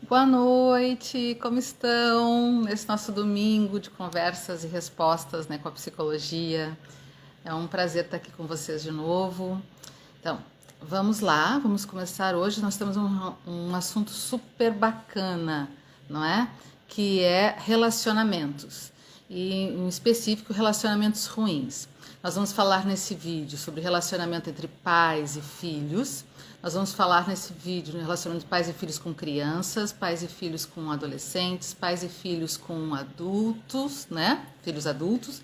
Boa noite, como estão? Nesse nosso domingo de conversas e respostas, né, com a psicologia. É um prazer estar aqui com vocês de novo. Então, vamos lá, vamos começar hoje. Nós temos um assunto super bacana, não é? Que é relacionamentos, e em específico relacionamentos ruins. Nós vamos falar nesse vídeo sobre relacionamento entre pais e filhos. Nós vamos falar nesse vídeo no relacionamento de pais e filhos com crianças, pais e filhos com adolescentes, pais e filhos com adultos, né? Filhos adultos,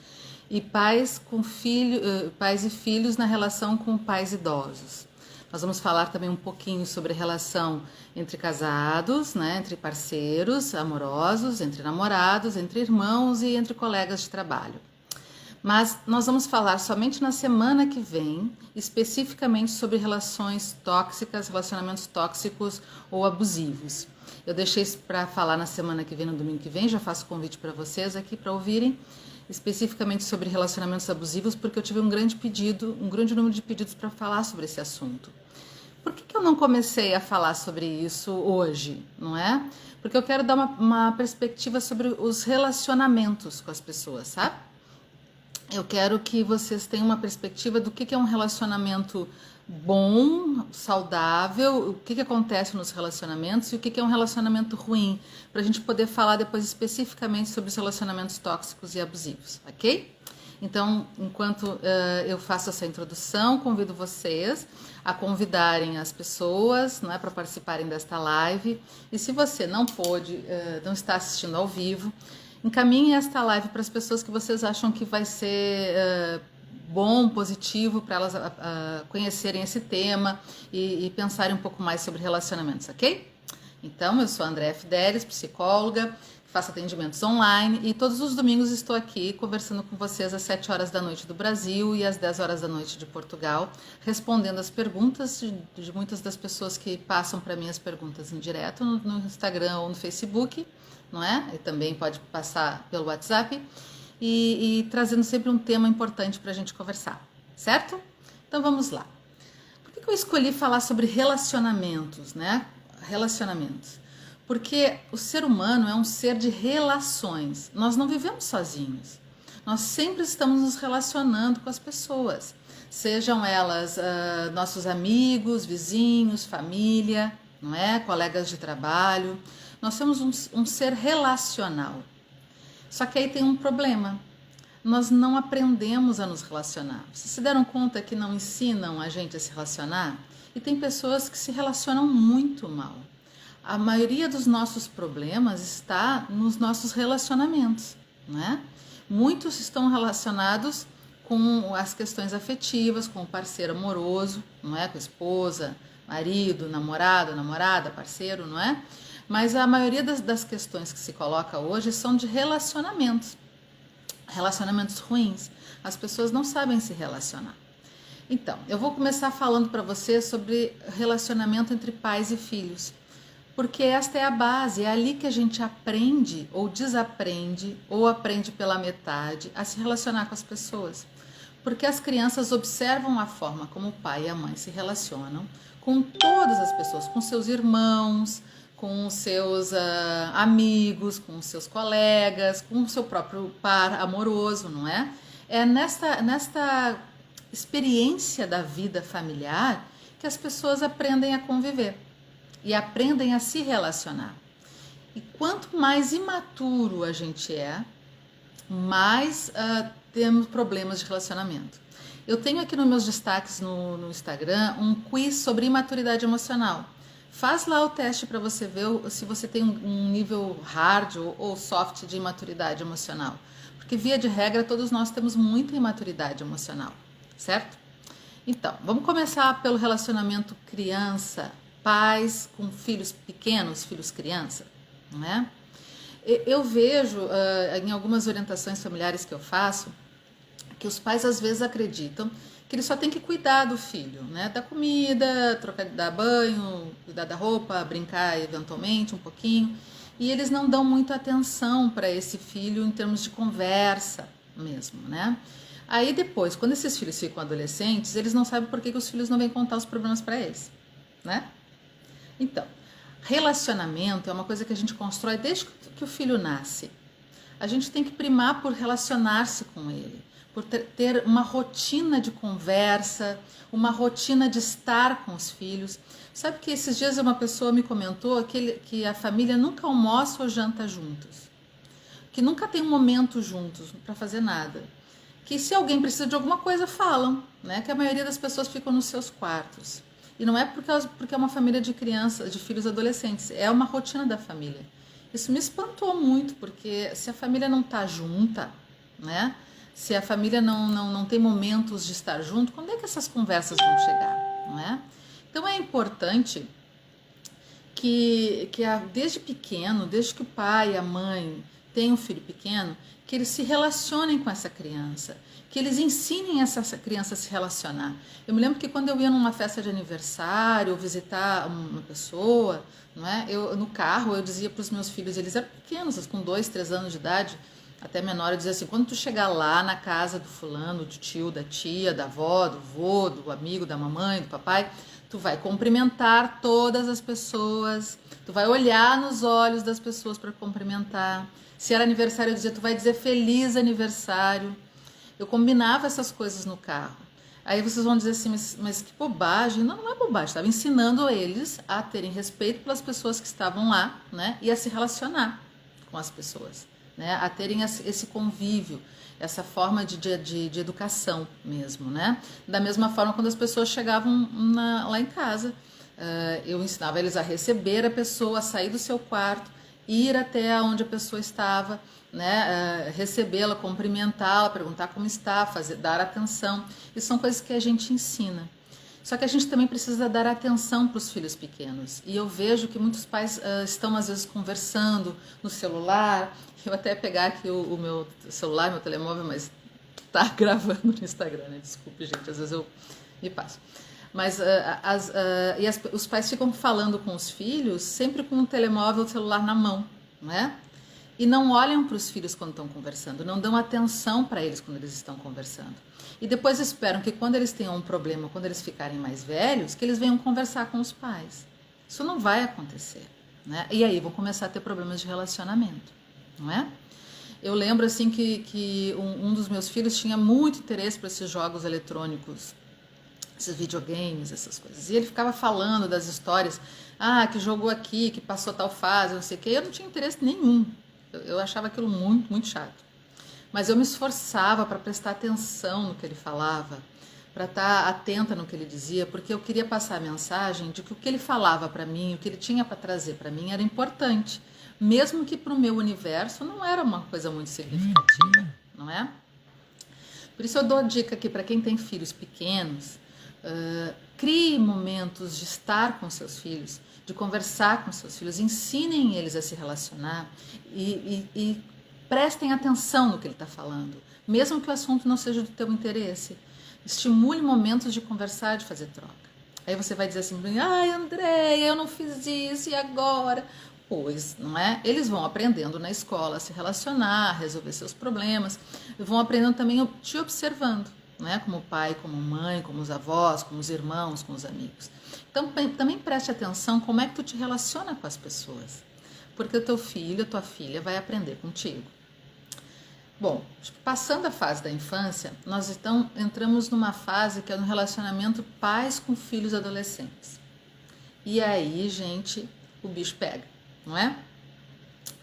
e pais e filhos na relação com pais idosos. Nós vamos falar também um pouquinho sobre a relação entre casados, né? Entre parceiros amorosos, entre namorados, entre irmãos e entre colegas de trabalho. Mas nós vamos falar somente na semana que vem, especificamente sobre relações tóxicas, relacionamentos tóxicos ou abusivos. Eu deixei isso para falar na semana que vem, no domingo que vem, já faço convite para vocês aqui para ouvirem especificamente sobre relacionamentos abusivos, porque eu tive um grande número de pedidos para falar sobre esse assunto. Por que eu não comecei a falar sobre isso hoje, não é? Porque eu quero dar uma perspectiva sobre os relacionamentos com as pessoas, sabe? Eu quero que vocês tenham uma perspectiva do que é um relacionamento bom, saudável, o que acontece nos relacionamentos e o que é um relacionamento ruim, para a gente poder falar depois especificamente sobre os relacionamentos tóxicos e abusivos, ok? Então, enquanto eu faço essa introdução, convido vocês a convidarem as pessoas, não é, para participarem desta live. E se você não não está assistindo ao vivo, encaminhe esta live para as pessoas que vocês acham que vai ser bom, positivo, para elas conhecerem esse tema e pensarem um pouco mais sobre relacionamentos, ok? Então, eu sou a Andréa Fidelis, psicóloga, faço atendimentos online e todos os domingos estou aqui conversando com vocês às 7 horas da noite do Brasil e às 10 horas da noite de Portugal, respondendo as perguntas de muitas das pessoas que passam para mim as perguntas em direto no Instagram ou no Facebook, não é? E também pode passar pelo WhatsApp e trazendo sempre um tema importante para a gente conversar, certo? Então vamos lá. Por que eu escolhi falar sobre relacionamentos, né? Relacionamentos. Porque o ser humano é um ser de relações. Nós não vivemos sozinhos. Nós sempre estamos nos relacionando com as pessoas, sejam elas nossos amigos, vizinhos, família, não é? Colegas de trabalho. Nós somos um ser relacional. Só que aí tem um problema. Nós não aprendemos a nos relacionar. Vocês se deram conta que não ensinam a gente a se relacionar? E tem pessoas que se relacionam muito mal. A maioria dos nossos problemas está nos nossos relacionamentos, né? Muitos estão relacionados com as questões afetivas, com o parceiro amoroso, não é? Com a esposa, marido, namorado, namorada, parceiro, não é? Mas a maioria das questões que se coloca hoje são de relacionamentos ruins. As pessoas não sabem se relacionar. Então, eu vou começar falando para vocês sobre relacionamento entre pais e filhos. Porque esta é a base, é ali que a gente aprende ou desaprende ou aprende pela metade a se relacionar com as pessoas. Porque as crianças observam a forma como o pai e a mãe se relacionam com todas as pessoas, com seus irmãos, com seus amigos, com seus colegas, com o seu próprio par amoroso, não é? É nesta experiência da vida familiar que as pessoas aprendem a conviver e aprendem a se relacionar. E quanto mais imaturo a gente é, mais temos problemas de relacionamento. Eu tenho aqui nos meus destaques no Instagram um quiz sobre imaturidade emocional. Faz lá o teste para você ver se você tem um nível hard ou soft de imaturidade emocional. Porque, via de regra, todos nós temos muita imaturidade emocional, certo? Então, vamos começar pelo relacionamento criança, pais com filhos pequenos, filhos criança, não é? Eu vejo em algumas orientações familiares que eu faço que os pais às vezes acreditam que eles só têm que cuidar do filho, né? Dar comida, dar banho, cuidar da roupa, brincar eventualmente um pouquinho, e eles não dão muita atenção para esse filho em termos de conversa mesmo, né? Aí depois, quando esses filhos ficam adolescentes, eles não sabem por que os filhos não vêm contar os problemas para eles, né? Então, Relacionamento é uma coisa que a gente constrói desde que o filho nasce. A gente tem que primar por relacionar-se com ele, por ter uma rotina de conversa, uma rotina de estar com os filhos. Sabe que esses dias uma pessoa me comentou que a família nunca almoça ou janta juntos, que nunca tem um momento juntos para fazer nada, que se alguém precisa de alguma coisa falam, né? Que a maioria das pessoas ficam nos seus quartos. E não é porque é uma família de crianças, de filhos adolescentes, é uma rotina da família. Isso me espantou muito, porque se a família não está junta, né? Se a família não tem momentos de estar junto, quando é que essas conversas vão chegar, não é? Então é importante que desde pequeno, desde que o pai e a mãe têm um filho pequeno, que eles se relacionem com essa criança, que eles ensinem essa criança a se relacionar. Eu me lembro que quando eu ia numa festa de aniversário ou visitar uma pessoa, não é? No carro eu dizia para os meus filhos, eles eram pequenos, com 2, 3 anos de idade, até menor, eu dizia assim, quando tu chegar lá na casa do fulano, do tio, da tia, da avó, do vô, do amigo, da mamãe, do papai, tu vai cumprimentar todas as pessoas, tu vai olhar nos olhos das pessoas para cumprimentar. Se era aniversário, eu dizia, tu vai dizer feliz aniversário. Eu combinava essas coisas no carro. Aí vocês vão dizer assim, mas que bobagem. Não, não é bobagem. Estava ensinando eles a terem respeito pelas pessoas que estavam lá, né? E a se relacionar com as pessoas, né? A terem esse convívio, essa forma de educação mesmo, né? Da mesma forma, quando as pessoas chegavam lá em casa, eu ensinava eles a receber a pessoa, a sair do seu quarto, ir até onde a pessoa estava, né, recebê-la, cumprimentá-la, perguntar como está, dar atenção. Isso são coisas que a gente ensina. Só que a gente também precisa dar atenção para os filhos pequenos. E eu vejo que muitos pais estão, às vezes, conversando no celular. Eu até pegar aqui o meu celular, meu telemóvel, mas tá gravando no Instagram, né? Desculpe, gente, às vezes eu me passo. Mas os pais ficam falando com os filhos sempre com o telemóvel, o celular na mão, né? E não olham para os filhos quando estão conversando, não dão atenção para eles quando eles estão conversando. E depois esperam que quando eles tenham um problema, quando eles ficarem mais velhos, que eles venham conversar com os pais. Isso não vai acontecer, né? E aí vão começar a ter problemas de relacionamento, não é? Eu lembro assim que um dos meus filhos tinha muito interesse por esses jogos eletrônicos, esses videogames, essas coisas. E ele ficava falando das histórias, que jogou aqui, que passou tal fase, não sei o quê. Eu não tinha interesse nenhum. Eu achava aquilo muito, muito chato. Mas eu me esforçava para prestar atenção no que ele falava, para estar atenta no que ele dizia, porque eu queria passar a mensagem de que o que ele falava para mim, o que ele tinha para trazer para mim era importante, mesmo que para o meu universo não era uma coisa muito significativa, não é? Por isso eu dou dica aqui para quem tem filhos pequenos, crie momentos de estar com seus filhos, de conversar com seus filhos, ensinem eles a se relacionar e prestem atenção no que ele está falando, mesmo que o assunto não seja do teu interesse. Estimule momentos de conversar, de fazer troca. Aí você vai dizer assim, ai Andréia, eu não fiz isso, e agora? Pois, não é? Eles vão aprendendo na escola a se relacionar, a resolver seus problemas, e vão aprendendo também te observando, né? Como pai, como mãe, como os avós, como os irmãos, com os amigos. Então, também preste atenção como é que tu te relaciona com as pessoas, porque o teu filho, a tua filha vai aprender contigo. Bom, passando a fase da infância, nós então entramos numa fase que é no relacionamento pais com filhos adolescentes. E aí, gente, o bicho pega, não é?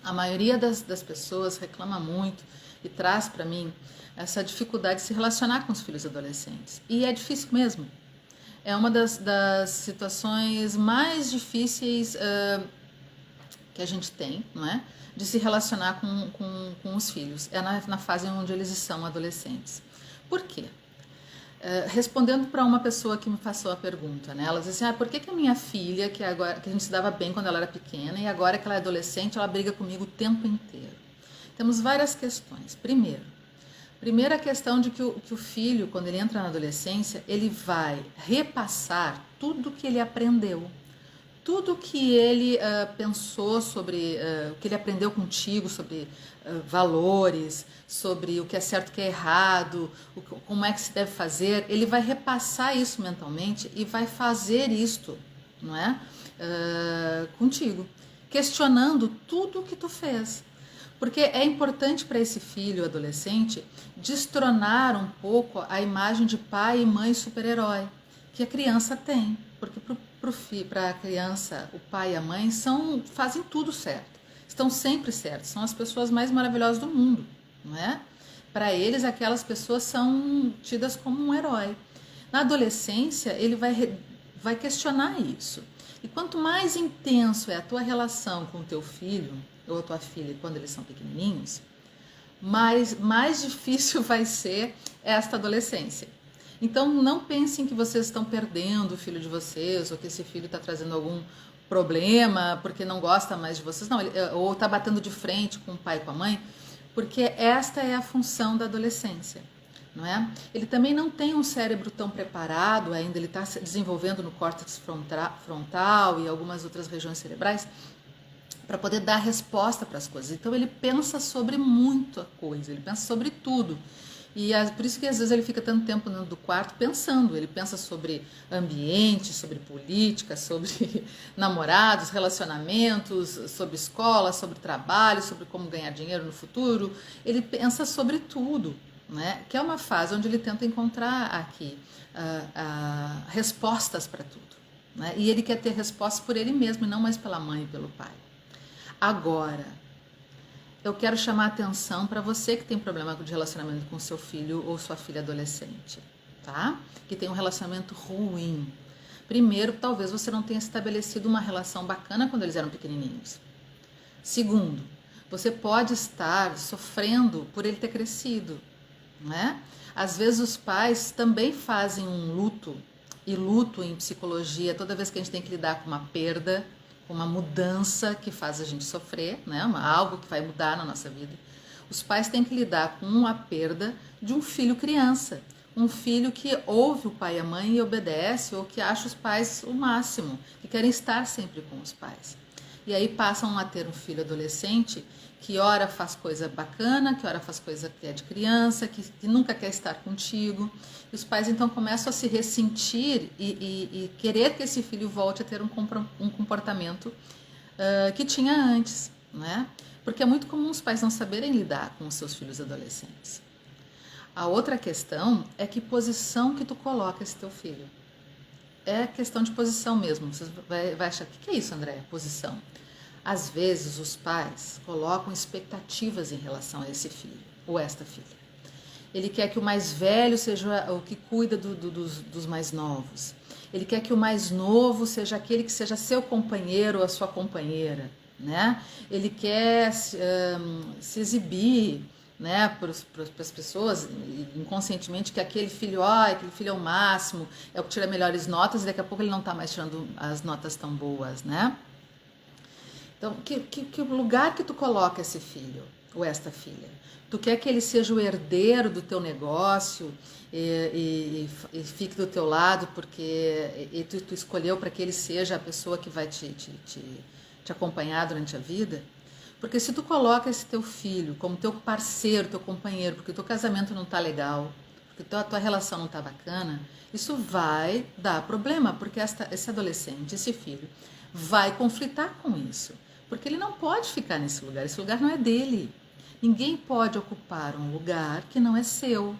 A maioria das pessoas reclama muito e traz para mim essa dificuldade de se relacionar com os filhos adolescentes. E é difícil mesmo. É uma das situações mais difíceis que a gente tem, não é? De se relacionar com os filhos. É na fase onde eles são adolescentes. Por quê? Respondendo para uma pessoa que me passou a pergunta, né? Ela disse assim, por que a minha filha, que a gente se dava bem quando ela era pequena, e agora que ela é adolescente, ela briga comigo o tempo inteiro? Temos várias questões. Primeira questão de que o filho, quando ele entra na adolescência, ele vai repassar tudo que ele aprendeu. Tudo que ele pensou sobre, o que ele aprendeu contigo, sobre valores, sobre o que é certo e o que é errado, como é que se deve fazer, ele vai repassar isso mentalmente e vai fazer isto não é? Contigo, questionando tudo o que tu fez. Porque é importante para esse filho adolescente destronar um pouco a imagem de pai e mãe super-herói que a criança tem. Porque para a criança, o pai e a mãe fazem tudo certo, estão sempre certos, são as pessoas mais maravilhosas do mundo, não é? Para eles, aquelas pessoas são tidas como um herói. Na adolescência, ele vai questionar isso. E quanto mais intenso é a tua relação com o teu filho ou a tua filha quando eles são pequenininhos, mais difícil vai ser esta adolescência. Então, não pensem que vocês estão perdendo o filho de vocês ou que esse filho está trazendo algum problema porque não gosta mais de vocês, não, ou está batendo de frente com o pai e com a mãe, porque esta é a função da adolescência. Não é? Ele também não tem um cérebro tão preparado ainda, ele está se desenvolvendo no córtex frontal e algumas outras regiões cerebrais para poder dar resposta para as coisas. Então ele pensa sobre muita coisa, ele pensa sobre tudo. E por isso que às vezes ele fica tanto tempo dentro do quarto pensando. Ele pensa sobre ambiente, sobre política, sobre namorados, relacionamentos, sobre escola, sobre trabalho, sobre como ganhar dinheiro no futuro. Ele pensa sobre tudo, né? Que é uma fase onde ele tenta encontrar aqui respostas para tudo, né? E ele quer ter respostas por ele mesmo e não mais pela mãe e pelo pai. Agora, eu quero chamar a atenção para você que tem problema de relacionamento com seu filho ou sua filha adolescente, tá? Que tem um relacionamento ruim. Primeiro, talvez você não tenha estabelecido uma relação bacana quando eles eram pequenininhos. Segundo, você pode estar sofrendo por ele ter crescido, né? Às vezes os pais também fazem um luto, e luto em psicologia, toda vez que a gente tem que lidar com uma perda, uma mudança que faz a gente sofrer, né? Algo que vai mudar na nossa vida. Os pais têm que lidar com a perda de um filho criança, um filho que ouve o pai e a mãe e obedece, ou que acha os pais o máximo, que querem estar sempre com os pais. E aí passam a ter um filho adolescente que ora faz coisa bacana, que ora faz coisa que é de criança, que nunca quer estar contigo. E os pais então começam a se ressentir e querer que esse filho volte a ter um comportamento que tinha antes, né? Porque é muito comum os pais não saberem lidar com os seus filhos adolescentes. A outra questão é que posição que tu coloca esse teu filho. É questão de posição mesmo. Você vai achar, o que é isso, André? Posição. Às vezes os pais colocam expectativas em relação a esse filho ou esta filha. Ele quer que o mais velho seja o que cuida dos mais novos. Ele quer que o mais novo seja aquele que seja seu companheiro ou a sua companheira, né? Ele quer se exibir, né, para as pessoas inconscientemente que aquele filho é o máximo, é o que tira melhores notas, e daqui a pouco ele não está mais tirando as notas tão boas, né? Então, que lugar que tu coloca esse filho ou esta filha? Tu quer que ele seja o herdeiro do teu negócio e fique do teu lado porque tu escolheu para que ele seja a pessoa que vai te acompanhar durante a vida? Porque se tu coloca esse teu filho como teu parceiro, teu companheiro, porque teu casamento não tá legal, porque a tua relação não tá bacana, isso vai dar problema, porque esse adolescente, esse filho, vai conflitar com isso. Porque ele não pode ficar nesse lugar, esse lugar não é dele. Ninguém pode ocupar um lugar que não é seu.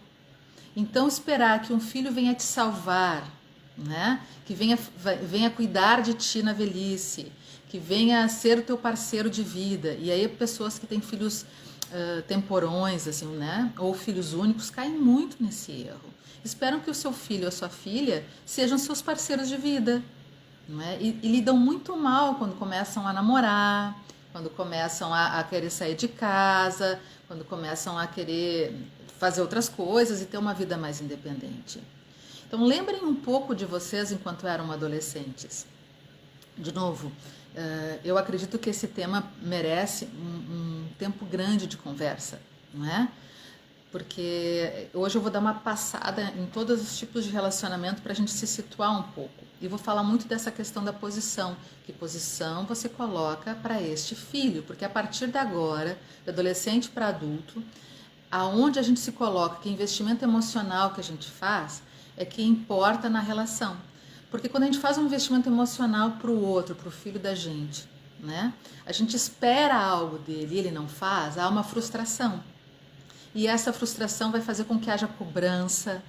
Então, esperar que um filho venha te salvar, né? Que venha cuidar de ti na velhice, que venha ser o teu parceiro de vida. E aí pessoas que têm filhos temporões, assim, né? Ou filhos únicos, caem muito nesse erro. Esperam que o seu filho ou a sua filha sejam seus parceiros de vida. Não é? E lidam muito mal quando começam a namorar, quando começam a querer sair de casa, quando começam a querer fazer outras coisas e ter uma vida mais independente. Então lembrem um pouco de vocês enquanto eram adolescentes. De novo, eu acredito que esse tema merece um tempo grande de conversa, não é? Porque hoje eu vou dar uma passada em todos os tipos de relacionamento para a gente se situar um pouco. E vou falar muito dessa questão da posição. Que posição você coloca para este filho? Porque a partir de agora, de adolescente para adulto, aonde a gente se coloca, que investimento emocional que a gente faz, é que importa na relação. Porque quando a gente faz um investimento emocional para o outro, para o filho da gente, né? A gente espera algo dele e ele não faz, há uma frustração. E essa frustração vai fazer com que haja cobrança,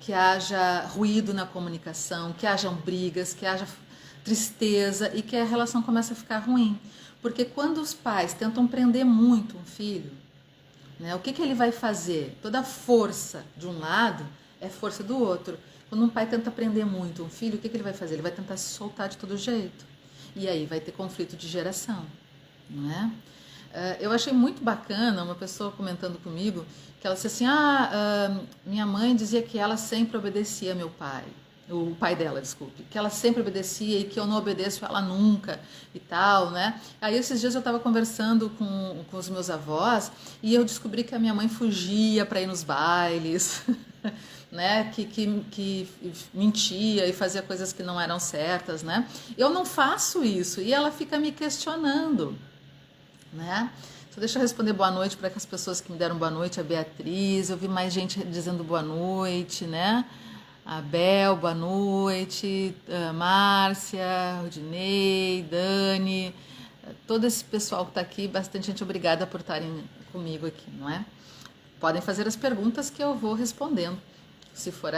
que haja ruído na comunicação, que hajam brigas, que haja tristeza e que a relação comece a ficar ruim. Porque quando os pais tentam prender muito um filho, né, o que ele vai fazer? Toda a força de um lado é força do outro. Quando um pai tenta prender muito um filho, o que ele vai fazer? Ele vai tentar se soltar de todo jeito. E aí vai ter conflito de geração, não é? Eu achei muito bacana uma pessoa comentando comigo que ela disse assim, minha mãe dizia que ela sempre obedecia meu pai, o pai dela, desculpe, que ela sempre obedecia e que eu não obedeço ela nunca e tal, né? Aí esses dias eu estava conversando com os meus avós e eu descobri que a minha mãe fugia para ir nos bailes, né? Que mentia e fazia coisas que não eram certas, né? Eu não faço isso e ela fica me questionando, né? Só deixa eu responder boa noite para as pessoas que me deram boa noite, a Beatriz, eu vi mais gente dizendo boa noite, né? A Bel, boa noite, a Márcia, Rodinei, Dani, todo esse pessoal que está aqui, bastante gente obrigada por estarem comigo aqui, não é? Podem fazer as perguntas que eu vou respondendo, se for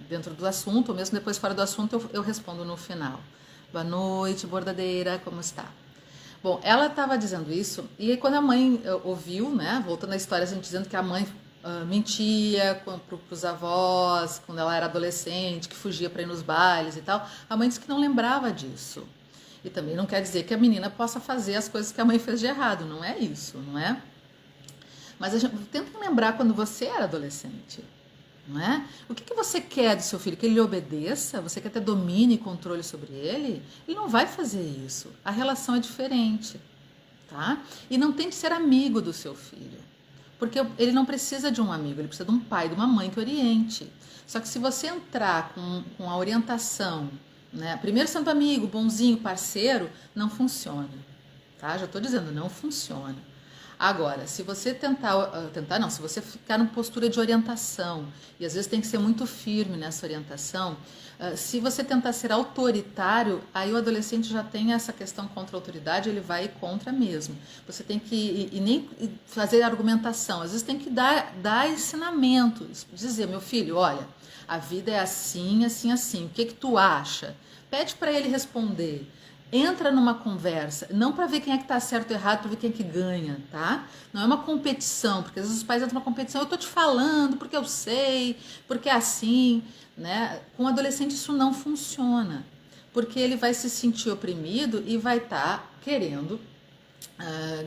dentro do assunto, ou mesmo depois fora do assunto eu respondo no final. Boa noite, bordadeira, como está? Bom, ela estava dizendo isso, e aí quando a mãe ouviu, né, voltando à história, a gente dizendo que a mãe mentia para os avós, quando ela era adolescente, que fugia para ir nos bailes e tal, a mãe disse que não lembrava disso. E também não quer dizer que a menina possa fazer as coisas que a mãe fez de errado, não é isso, não é? Mas a gente tenta lembrar quando você era adolescente. Não é? O que você quer do seu filho? Que ele lhe obedeça? Você quer ter domínio e controle sobre ele? Ele não vai fazer isso. A relação é diferente, tá? E não tem que ser amigo do seu filho, porque ele não precisa de um amigo, ele precisa de um pai, de uma mãe que oriente. Só que se você entrar com a orientação, né? Primeiro sendo amigo, bonzinho, parceiro, não funciona, tá? Já estou dizendo, não funciona. Agora, se você se você ficar numa postura de orientação, e às vezes tem que ser muito firme nessa orientação, se você tentar ser autoritário, aí o adolescente já tem essa questão contra a autoridade, ele vai contra mesmo. Você tem que, e nem fazer argumentação, às vezes tem que dar ensinamento, dizer, meu filho, olha, a vida é assim, assim, assim, o que tu acha? Pede para ele responder. Entra numa conversa, não para ver quem é que tá certo ou errado, para ver quem é que ganha, tá? Não é uma competição, porque às vezes os pais entram numa competição, eu tô te falando, porque eu sei, porque é assim, né? Com o adolescente isso não funciona, porque ele vai se sentir oprimido e vai estar querendo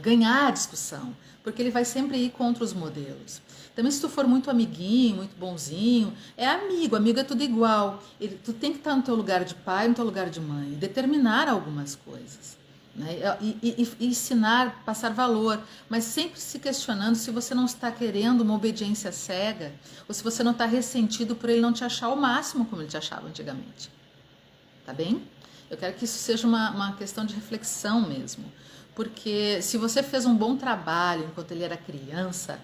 ganhar a discussão, porque ele vai sempre ir contra os modelos. Também se tu for muito amiguinho, muito bonzinho, é amigo é tudo igual. Tu tem que estar no teu lugar de pai, no teu lugar de mãe, determinar algumas coisas, né? E ensinar, passar valor, mas sempre se questionando se você não está querendo uma obediência cega, ou se você não está ressentido por ele não te achar o máximo como ele te achava antigamente. Tá bem? Eu quero que isso seja uma questão de reflexão mesmo, porque se você fez um bom trabalho enquanto ele era criança,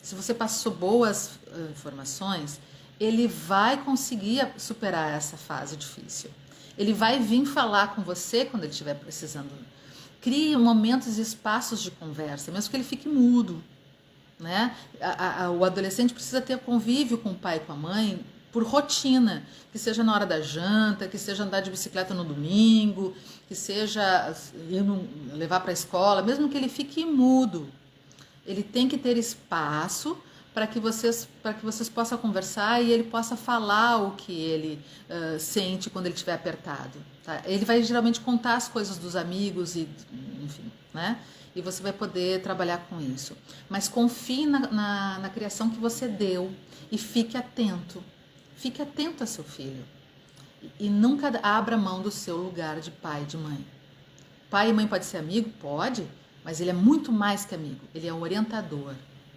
se você passou boas informações, ele vai conseguir superar essa fase difícil. Ele vai vir falar com você quando ele estiver precisando. Crie momentos e espaços de conversa, mesmo que ele fique mudo, né? O adolescente precisa ter convívio com o pai e com a mãe por rotina, que seja na hora da janta, que seja andar de bicicleta no domingo, que seja levar para a escola, mesmo que ele fique mudo. Ele tem que ter espaço para que vocês possam conversar e ele possa falar o que ele sente quando ele estiver apertado. Tá? Ele vai geralmente contar as coisas dos amigos, e, enfim, né? E você vai poder trabalhar com isso. Mas confie na criação que você deu e fique atento. Fique atento a seu filho. E nunca abra mão do seu lugar de pai e de mãe. Pai e mãe pode ser amigo? Pode. Mas ele é muito mais que amigo, ele é um orientador,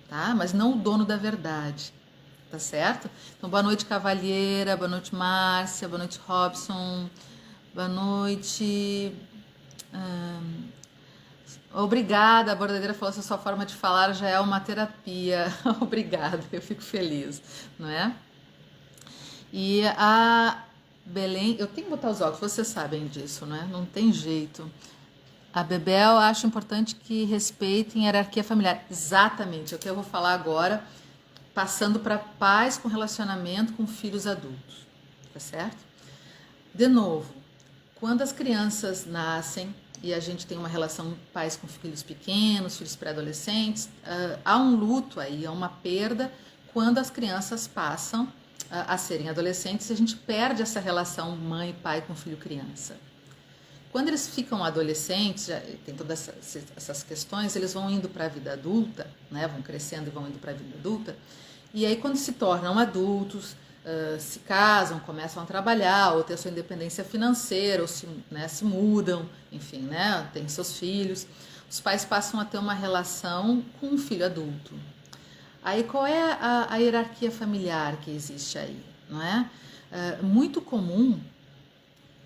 tá? Mas não o dono da verdade, tá certo? Então, boa noite, Cavalheira, boa noite, Márcia, boa noite, Robson, boa noite. Obrigada, a bordadeira falou que a sua forma de falar já é uma terapia. Obrigada, eu fico feliz, não é? E Belém, eu tenho que botar os óculos, vocês sabem disso, né? Não tem jeito. A Bebel acha importante que respeitem a hierarquia familiar. Exatamente, é o que eu vou falar agora, passando para pais com relacionamento com filhos adultos, tá certo? De novo, quando as crianças nascem e a gente tem uma relação pais com filhos pequenos, filhos pré-adolescentes, há um luto aí, há uma perda quando as crianças passam a serem adolescentes e a gente perde essa relação mãe e pai com filho criança. Quando eles ficam adolescentes, já tem todas essas questões, eles vão indo para a vida adulta, né? Vão crescendo e vão indo para a vida adulta, e aí quando se tornam adultos, se casam, começam a trabalhar, ou ter sua independência financeira, ou se mudam, enfim, né? Tem seus filhos, os pais passam a ter uma relação com um filho adulto. Aí qual é a hierarquia familiar que existe aí, não é? Muito comum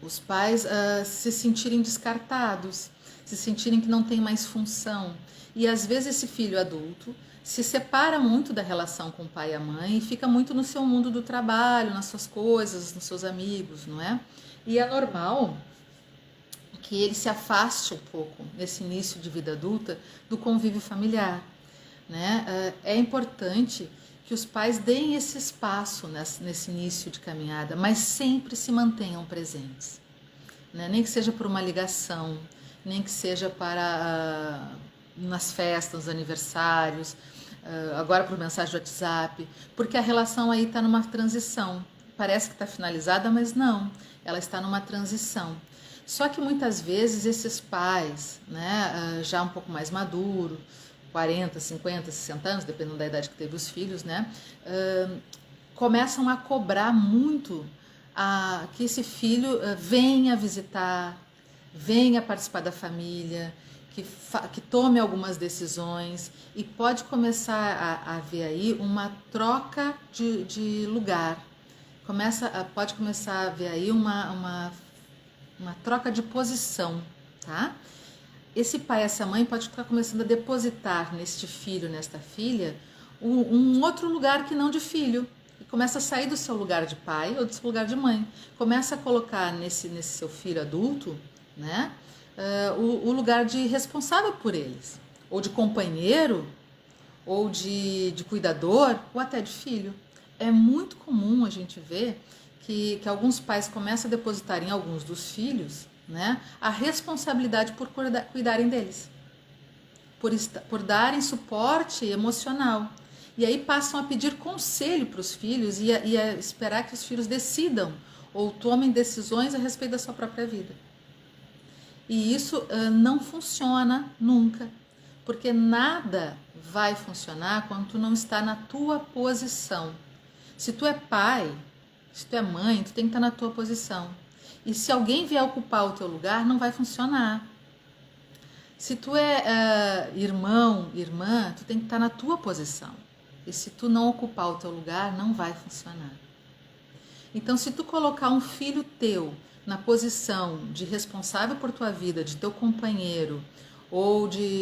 os pais se sentirem descartados, se sentirem que não tem mais função. E às vezes esse filho adulto se separa muito da relação com o pai e a mãe e fica muito no seu mundo do trabalho, nas suas coisas, nos seus amigos, não é? E é normal que ele se afaste um pouco, nesse início de vida adulta, do convívio familiar, né? É importante que os pais deem esse espaço nesse início de caminhada, mas sempre se mantenham presentes, né? Nem que seja por uma ligação, nem que seja para nas festas, nos aniversários, agora por mensagem de WhatsApp, porque a relação aí está numa transição. Parece que está finalizada, mas não, ela está numa transição. Só que muitas vezes esses pais, né, já um pouco mais maduros, 40, 50, 60 anos, dependendo da idade que teve os filhos, né? Começam a cobrar muito que esse filho venha visitar, venha participar da família, que tome algumas decisões, e pode começar a haver aí uma troca de lugar. Pode começar a haver aí uma troca de posição, tá? Esse pai, essa mãe pode estar começando a depositar neste filho, nesta filha, um outro lugar que não de filho. E começa a sair do seu lugar de pai ou do seu lugar de mãe. Começa a colocar nesse seu filho adulto, né, o lugar de responsável por eles. Ou de companheiro, ou de cuidador, ou até de filho. É muito comum a gente ver que alguns pais começam a depositar em alguns dos filhos, né, a responsabilidade por cuidarem deles, por darem suporte emocional. E aí passam a pedir conselho para os filhos e a esperar que os filhos decidam ou tomem decisões a respeito da sua própria vida. E isso não funciona nunca, porque nada vai funcionar quando tu não está na tua posição. Se tu é pai, se tu é mãe, tu tem que estar na tua posição. E se alguém vier ocupar o teu lugar, não vai funcionar. Se tu é irmão, irmã, tu tem que estar na tua posição. E se tu não ocupar o teu lugar, não vai funcionar. Então, se tu colocar um filho teu na posição de responsável por tua vida, de teu companheiro, ou de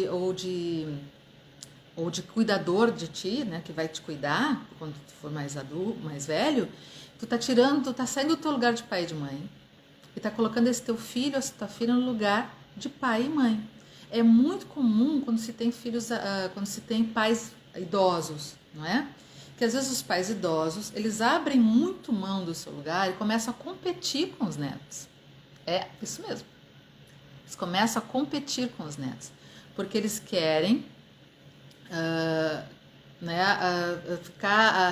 cuidador de ti, né, que vai te cuidar quando tu for mais adulto, mais velho, tu tá saindo do teu lugar de pai e de mãe. E está colocando esse teu filho, essa tua filha no lugar de pai e mãe. É muito comum quando se tem filhos, quando se tem pais idosos, não é? Que às vezes os pais idosos, eles abrem muito mão do seu lugar e começam a competir com os netos. É isso mesmo. Eles começam a competir com os netos, porque eles querem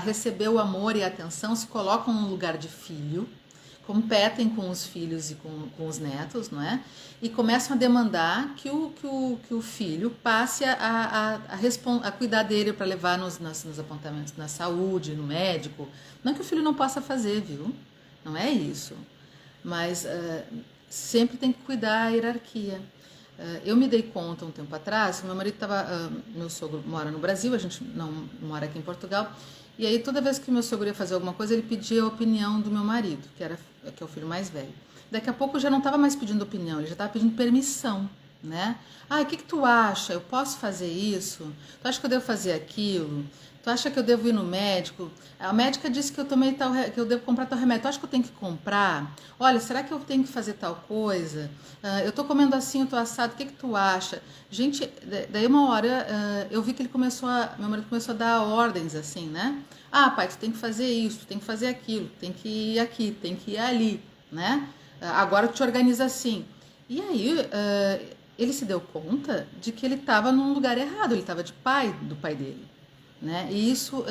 receber o amor e a atenção, se colocam no lugar de filho, competem com os filhos e com os netos, não é? E começam a demandar que o filho passe a cuidar dele para levar nos apontamentos na saúde, no médico. Não que o filho não possa fazer, viu? Não é isso. Mas sempre tem que cuidar a hierarquia. Eu me dei conta um tempo atrás que meu marido meu sogro mora no Brasil, a gente não mora aqui em Portugal. E aí toda vez que meu sogro ia fazer alguma coisa, ele pedia a opinião do meu marido, que é o filho mais velho. Daqui a pouco já não estava mais pedindo opinião, ele já estava pedindo permissão, né? O que tu acha? Eu posso fazer isso? Tu acha que eu devo fazer aquilo? Tu acha que eu devo ir no médico? A médica disse que eu tomei que eu devo comprar tal remédio. Tu acha que eu tenho que comprar? Olha, será que eu tenho que fazer tal coisa? Eu tô comendo assim, eu tô assado, o que que tu acha? Gente, daí uma hora eu vi que meu marido começou a dar ordens assim, né? Ah, pai, tu tem que fazer isso, tu tem que fazer aquilo, tem que ir aqui, tem que ir ali, né? Agora tu te organiza assim. E aí ele se deu conta de que ele estava num lugar errado, ele estava do pai dele, né? E isso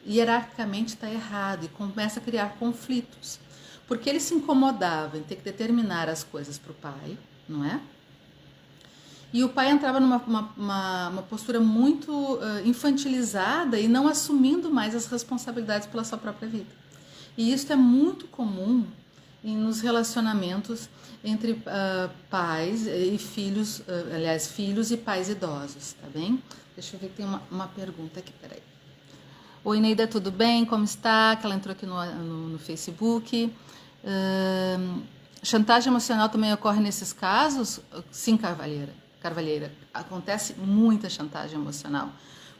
hierarquicamente está errado e começa a criar conflitos, porque ele se incomodava em ter que determinar as coisas para o pai, não é? E o pai entrava numa uma postura muito infantilizada e não assumindo mais as responsabilidades pela sua própria vida. E isso é muito comum nos relacionamentos entre pais e filhos, aliás, filhos e pais idosos, tá bem? Deixa eu ver que tem uma pergunta aqui, peraí. Oi, Neida, tudo bem? Como está? Que ela entrou aqui no Facebook. Chantagem emocional também ocorre nesses casos? Sim, Carvalheira. Acontece muita chantagem emocional,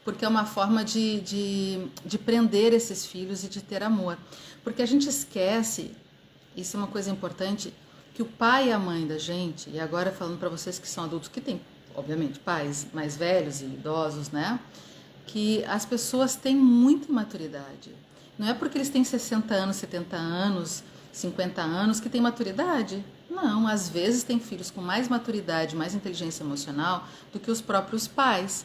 porque é uma forma de prender esses filhos e de ter amor. Porque a gente esquece, isso é uma coisa importante, que o pai e a mãe da gente, e agora falando para vocês que são adultos, que têm, obviamente, pais mais velhos e idosos, né? Que as pessoas têm muita imaturidade. Não é porque eles têm 60 anos, 70 anos, 50 anos que têm maturidade. Não, às vezes tem filhos com mais maturidade, mais inteligência emocional do que os próprios pais.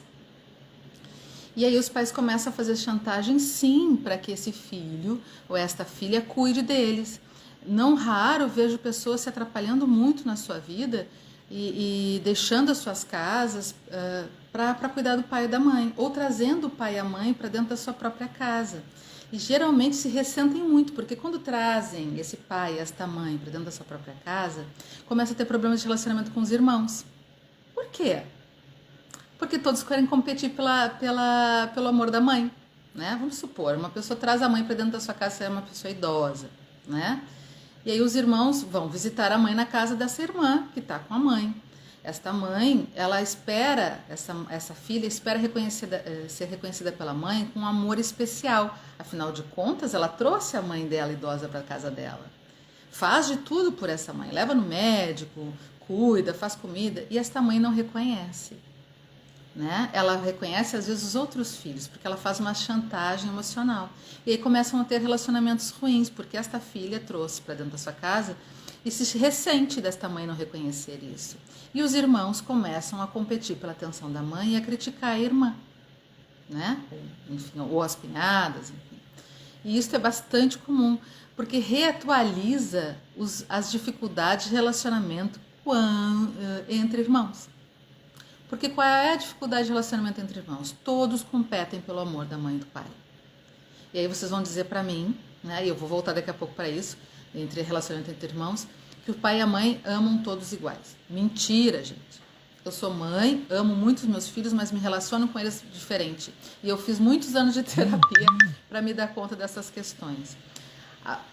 E aí os pais começam a fazer chantagem, sim, para que esse filho ou esta filha cuide deles. Não raro vejo pessoas se atrapalhando muito na sua vida e deixando as suas casas para cuidar do pai e da mãe, ou trazendo o pai e a mãe para dentro da sua própria casa. E geralmente se ressentem muito, porque quando trazem esse pai e esta mãe para dentro da sua própria casa, começa a ter problemas de relacionamento com os irmãos. Por quê? Porque todos querem competir pelo amor da mãe, né? Vamos supor, uma pessoa traz a mãe para dentro da sua casa, se é uma pessoa idosa, né? E aí os irmãos vão visitar a mãe na casa dessa irmã que está com a mãe. Esta mãe, ela espera, essa filha espera ser reconhecida pela mãe com um amor especial. Afinal de contas, ela trouxe a mãe dela idosa para a casa dela. Faz de tudo por essa mãe, leva no médico, cuida, faz comida, e esta mãe não reconhece. Né? Ela reconhece às vezes os outros filhos, porque ela faz uma chantagem emocional. E aí começam a ter relacionamentos ruins, porque esta filha trouxe para dentro da sua casa e se ressente desta mãe não reconhecer isso. E os irmãos começam a competir pela atenção da mãe e a criticar a irmã, né? Enfim, ou as cunhadas, enfim. E isso é bastante comum, porque reatualiza as dificuldades de relacionamento entre irmãos. Porque qual é a dificuldade de relacionamento entre irmãos? Todos competem pelo amor da mãe e do pai. E aí vocês vão dizer para mim, né, e eu vou voltar daqui a pouco para isso, entre relacionamento entre irmãos, que o pai e a mãe amam todos iguais. Mentira, gente. Eu sou mãe, amo muito os meus filhos, mas me relaciono com eles diferente. E eu fiz muitos anos de terapia para me dar conta dessas questões.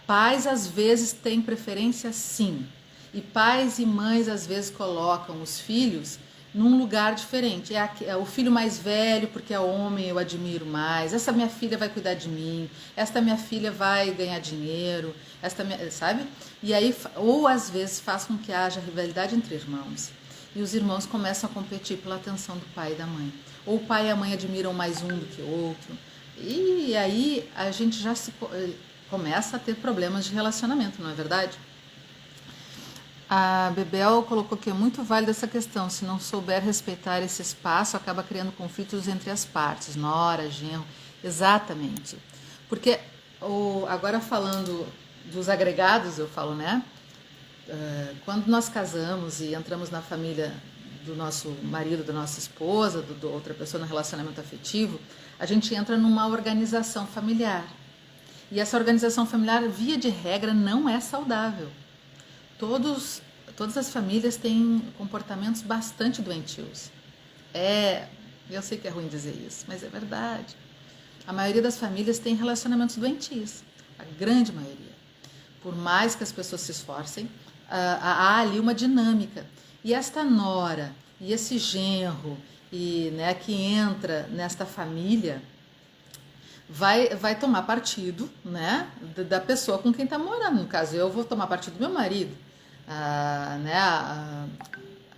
Pais, às vezes, têm preferência, sim. E pais e mães, às vezes, colocam os filhos num lugar diferente. É o filho mais velho, porque é homem, eu admiro mais. Essa minha filha vai cuidar de mim. Esta minha filha vai ganhar dinheiro. Sabe? E aí, ou às vezes faz com que haja rivalidade entre irmãos. E os irmãos começam a competir pela atenção do pai e da mãe. Ou o pai e a mãe admiram mais um do que o outro. E aí a gente já começa a ter problemas de relacionamento, não é verdade? A Bebel colocou que é muito válida essa questão. Se não souber respeitar esse espaço, acaba criando conflitos entre as partes, nora, genro. Exatamente. Porque, agora falando dos agregados, eu falo, né? Quando nós casamos e entramos na família do nosso marido, da nossa esposa, de outra pessoa no relacionamento afetivo, a gente entra numa organização familiar. E essa organização familiar, via de regra, não é saudável. Todas as famílias têm comportamentos bastante doentios. Eu sei que é ruim dizer isso, mas é verdade. A maioria das famílias tem relacionamentos doentios, a grande maioria. Por mais que as pessoas se esforcem, há ali uma dinâmica. E esta nora e esse genro que entra nesta família, vai tomar partido, né, da pessoa com quem está morando. No caso, eu vou tomar partido do meu marido, né,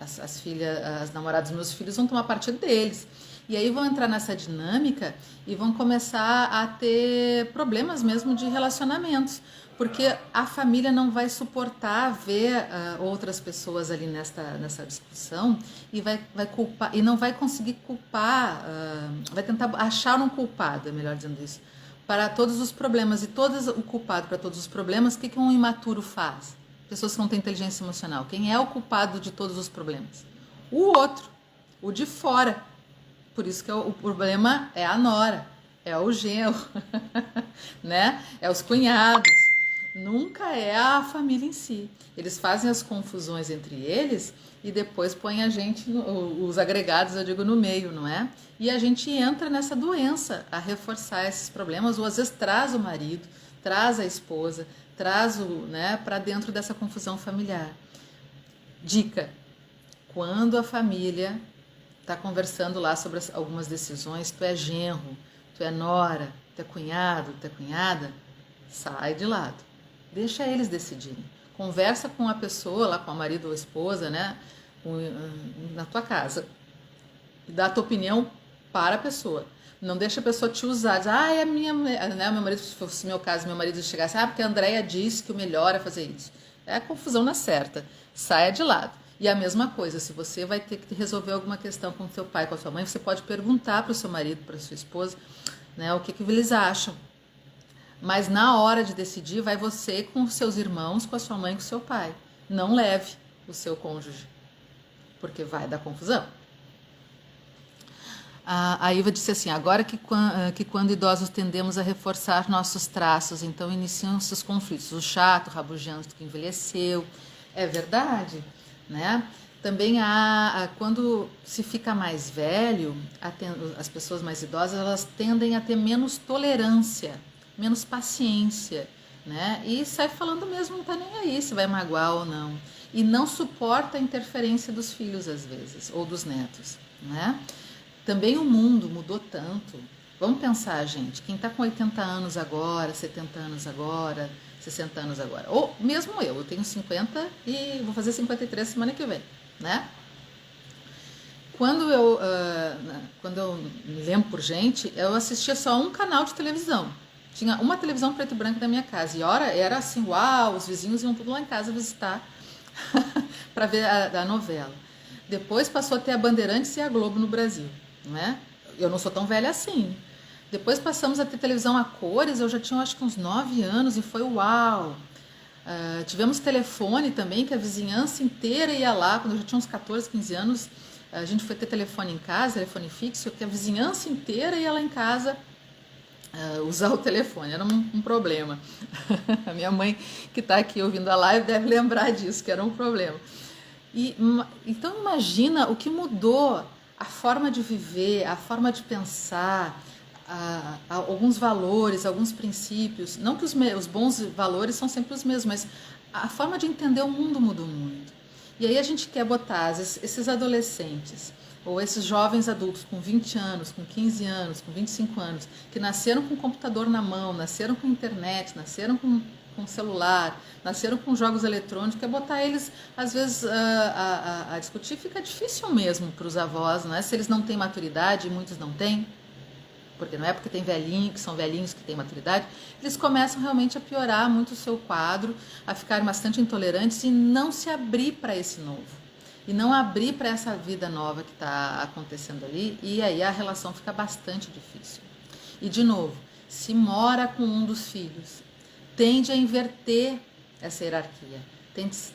as filhas, as namoradas dos meus filhos vão tomar partido deles. E aí vão entrar nessa dinâmica e vão começar a ter problemas mesmo de relacionamentos, porque a família não vai suportar ver outras pessoas ali nessa discussão e vai culpar, e não vai conseguir culpar, vai tentar achar um culpado, é melhor dizendo isso, para todos os problemas. E o culpado para todos os problemas, o que um imaturo faz? Pessoas que não têm inteligência emocional. Quem é o culpado de todos os problemas? O outro, o de fora. Por isso que o problema é a nora, é o genro, né? É os cunhados. Nunca é a família em si. Eles fazem as confusões entre eles e depois põem a gente, os agregados, eu digo, no meio, não é? E a gente entra nessa doença a reforçar esses problemas, ou às vezes traz o marido, traz a esposa, traz né, para dentro dessa confusão familiar. Dica: quando a família está conversando lá sobre algumas decisões, tu é genro, tu é nora, tu é cunhado, tu é cunhada, sai de lado. Deixa eles decidirem. Conversa com a pessoa, lá com o marido ou a esposa, né, na tua casa. E dá a tua opinião para a pessoa. Não deixa a pessoa te usar. Diz, é a minha, né, meu marido, se fosse meu caso, meu marido chegasse, porque a Andréia disse que o melhor é fazer isso. É a confusão na certa. Saia de lado. E a mesma coisa, se você vai ter que resolver alguma questão com o seu pai, com a sua mãe, você pode perguntar para o seu marido, para a sua esposa, né, o que eles acham. Mas na hora de decidir, vai você com os seus irmãos, com a sua mãe, com o seu pai. Não leve o seu cônjuge, porque vai dar confusão. A Iva disse assim, agora que quando idosos tendemos a reforçar nossos traços, então iniciam-se os conflitos. O chato, o rabugento que envelheceu. É verdade, né? Também quando se fica mais velho, as pessoas mais idosas, elas tendem a ter menos tolerância, menos paciência, né? E sai falando mesmo, não tá nem aí se vai magoar ou não. E não suporta a interferência dos filhos, às vezes, ou dos netos, né? Também o mundo mudou tanto. Vamos pensar, gente, quem está com 80 anos agora, 70 anos agora, 60 anos agora, ou mesmo eu tenho 50 e vou fazer 53 semana que vem, né? Quando eu me lembro por gente, eu assistia só um canal de televisão. Tinha uma televisão preto e branco na minha casa. E hora era assim, uau, os vizinhos iam tudo lá em casa visitar para ver a novela. Depois passou a ter a Bandeirantes e a Globo no Brasil, né? Eu não sou tão velha assim. Depois passamos a ter televisão a cores, eu já tinha acho que uns 9 anos e foi uau. Tivemos telefone também, que a vizinhança inteira ia lá, quando eu já tinha uns 14, 15 anos, a gente foi ter telefone em casa, telefone fixo, que a vizinhança inteira ia lá em casa usar o telefone, era um problema. A minha mãe, que está aqui ouvindo a live, deve lembrar disso, que era um problema. Então imagina o que mudou a forma de viver, a forma de pensar, alguns valores, alguns princípios. Não que os bons valores são sempre os mesmos, mas a forma de entender o mundo mudou muito. E aí a gente quer botar esses adolescentes ou esses jovens adultos com 20 anos, com 15 anos, com 25 anos, que nasceram com o computador na mão, nasceram com internet, nasceram com celular, nasceram com jogos eletrônicos, quer botar eles, às vezes, a discutir, fica difícil mesmo para os avós, não é? Se eles não têm maturidade, e muitos não têm, porque não é porque tem velhinho, que são velhinhos que têm maturidade, eles começam realmente a piorar muito o seu quadro, a ficarem bastante intolerantes e não se abrir para esse novo. E não abrir para essa vida nova que está acontecendo ali, e aí a relação fica bastante difícil. E, de novo, se mora com um dos filhos, tende a inverter essa hierarquia,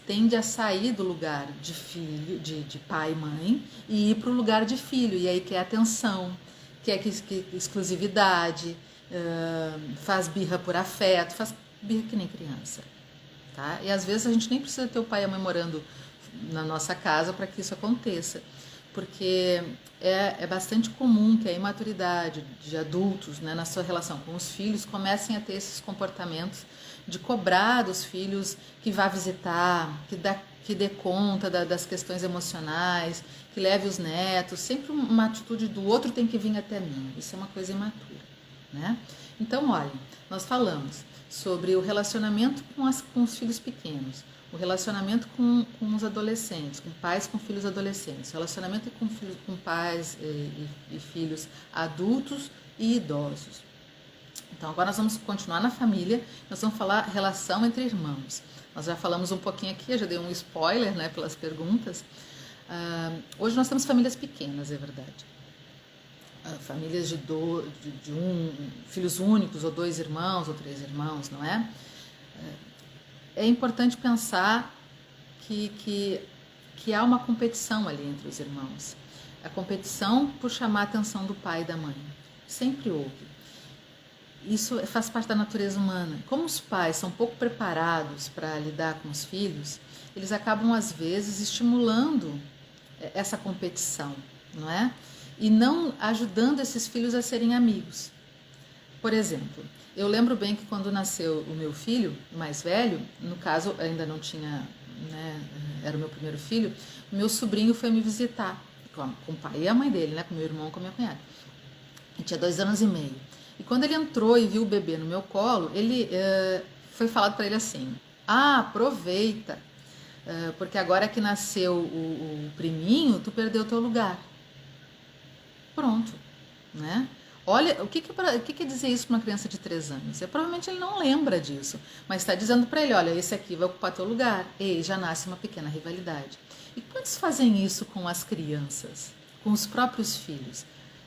tende a sair do lugar de filho, de pai e mãe, e ir para o lugar de filho, e aí quer atenção, quer exclusividade, faz birra por afeto, faz birra que nem criança, tá? E às vezes a gente nem precisa ter o pai e a mãe morando na nossa casa para que isso aconteça, porque é bastante comum que a imaturidade de adultos, né, na sua relação com os filhos comecem a ter esses comportamentos de cobrar dos filhos que vá visitar, que dê conta das questões emocionais, que leve os netos, sempre uma atitude do outro tem que vir até mim. Isso é uma coisa imatura, né? Então, olhem, nós falamos sobre o relacionamento com os filhos pequenos, o relacionamento com os adolescentes, com pais com filhos adolescentes, relacionamento com pais e filhos adultos e idosos. Então, agora nós vamos continuar na família, nós vamos falar relação entre irmãos. Nós já falamos um pouquinho aqui, eu já dei um spoiler, né, pelas perguntas. Hoje nós temos famílias pequenas, é verdade. Famílias de filhos únicos, ou 2 irmãos, ou 3 irmãos, não é? É importante pensar que há uma competição ali entre os irmãos. A competição por chamar a atenção do pai e da mãe. Sempre houve. Isso faz parte da natureza humana. Como os pais são pouco preparados para lidar com os filhos, eles acabam, às vezes, estimulando essa competição, não é? E não ajudando esses filhos a serem amigos. Por exemplo, eu lembro bem que quando nasceu o meu filho mais velho, no caso ainda não tinha, né, era o meu primeiro filho, o meu sobrinho foi me visitar, com o pai e a mãe dele, né, com meu irmão e com a minha cunhada. Ele tinha 2 anos e meio. E quando ele entrou e viu o bebê no meu colo, foi falado para ele assim: aproveita, porque agora que nasceu o priminho, tu perdeu o teu lugar. Pronto, né? Olha, o que quer dizer isso para uma criança de 3 anos? Provavelmente ele não lembra disso, mas está dizendo para ele: olha, esse aqui vai ocupar teu lugar. E já nasce uma pequena rivalidade. E quantos fazem isso com as crianças, com os próprios filhos?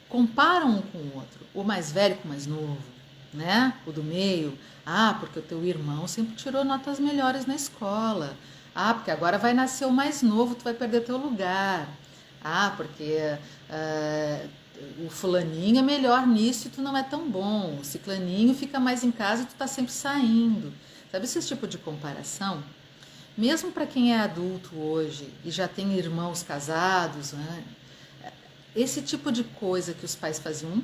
Comparam um com o outro, o mais velho com o mais novo, né? O do meio. Porque o teu irmão sempre tirou notas melhores na escola. Porque agora vai nascer o mais novo, tu vai perder teu lugar. Porque o fulaninho é melhor nisso e tu não é tão bom. O ciclaninho fica mais em casa e tu tá sempre saindo. Sabe esse tipo de comparação? Mesmo para quem é adulto hoje e já tem irmãos casados, né? Esse tipo de coisa que os pais faziam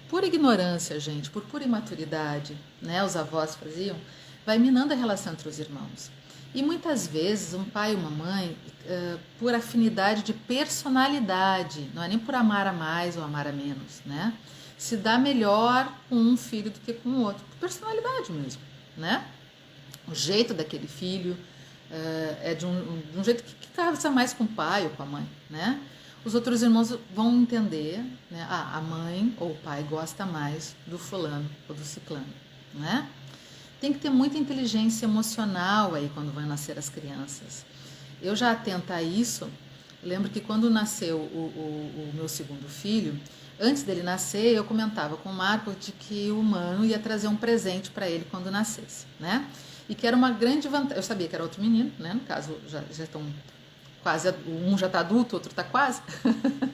por ignorância, gente, por pura imaturidade, né? Os avós faziam, vai minando a relação entre os irmãos. E muitas vezes um pai e uma mãe, por afinidade de personalidade, não é nem por amar a mais ou amar a menos, né? Se dá melhor com um filho do que com o outro, por personalidade mesmo, né? O jeito daquele filho é de um jeito que casa mais com o pai ou com a mãe, né? Os outros irmãos vão entender, né? A mãe ou o pai gosta mais do fulano ou do ciclano, né? Tem que ter muita inteligência emocional aí quando vão nascer as crianças. Eu já atenta a isso, lembro que quando nasceu o meu segundo filho, antes dele nascer, eu comentava com o Marco de que o Mano ia trazer um presente para ele quando nascesse, né? E que era uma grande vantagem. Eu sabia que era outro menino, né? No caso, já estão quase, um já está adulto, o outro está quase,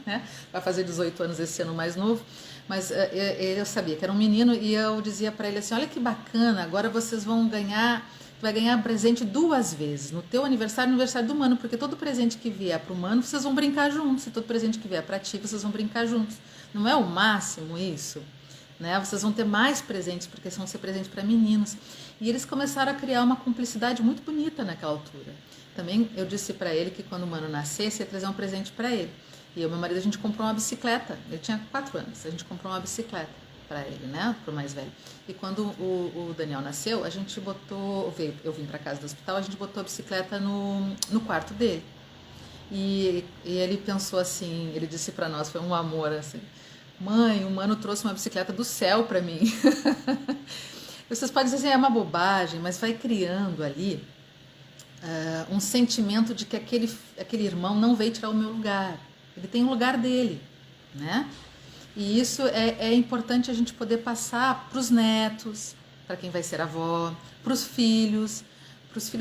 né? Vai fazer 18 anos esse ano mais novo. Mas eu sabia que era um menino e eu dizia para ele assim: olha que bacana, agora vocês vão ganhar, vai ganhar presente 2 vezes, no teu aniversário e no aniversário do Mano, porque todo presente que vier para o Mano, vocês vão brincar juntos, e todo presente que vier para ti, vocês vão brincar juntos. Não é o máximo isso? Né? Vocês vão ter mais presentes, porque vão ser presentes para meninos. E eles começaram a criar uma cumplicidade muito bonita naquela altura. Também eu disse para ele que quando o Mano nascesse, ia trazer um presente para ele. E eu e meu marido, a gente comprou uma bicicleta. Ele tinha 4 anos. A gente comprou uma bicicleta para ele, né? Para o mais velho. E quando o Daniel nasceu, a gente botou... Eu vim para casa do hospital, a gente botou a bicicleta no quarto dele. E ele pensou assim, ele disse para nós, foi um amor assim: mãe, o Mano trouxe uma bicicleta do céu para mim. Vocês podem dizer assim, é uma bobagem, mas vai criando ali um sentimento de que aquele irmão não veio tirar o meu lugar. Ele tem um lugar dele, né? E isso é importante a gente poder passar para os netos, para quem vai ser avó, para os filhos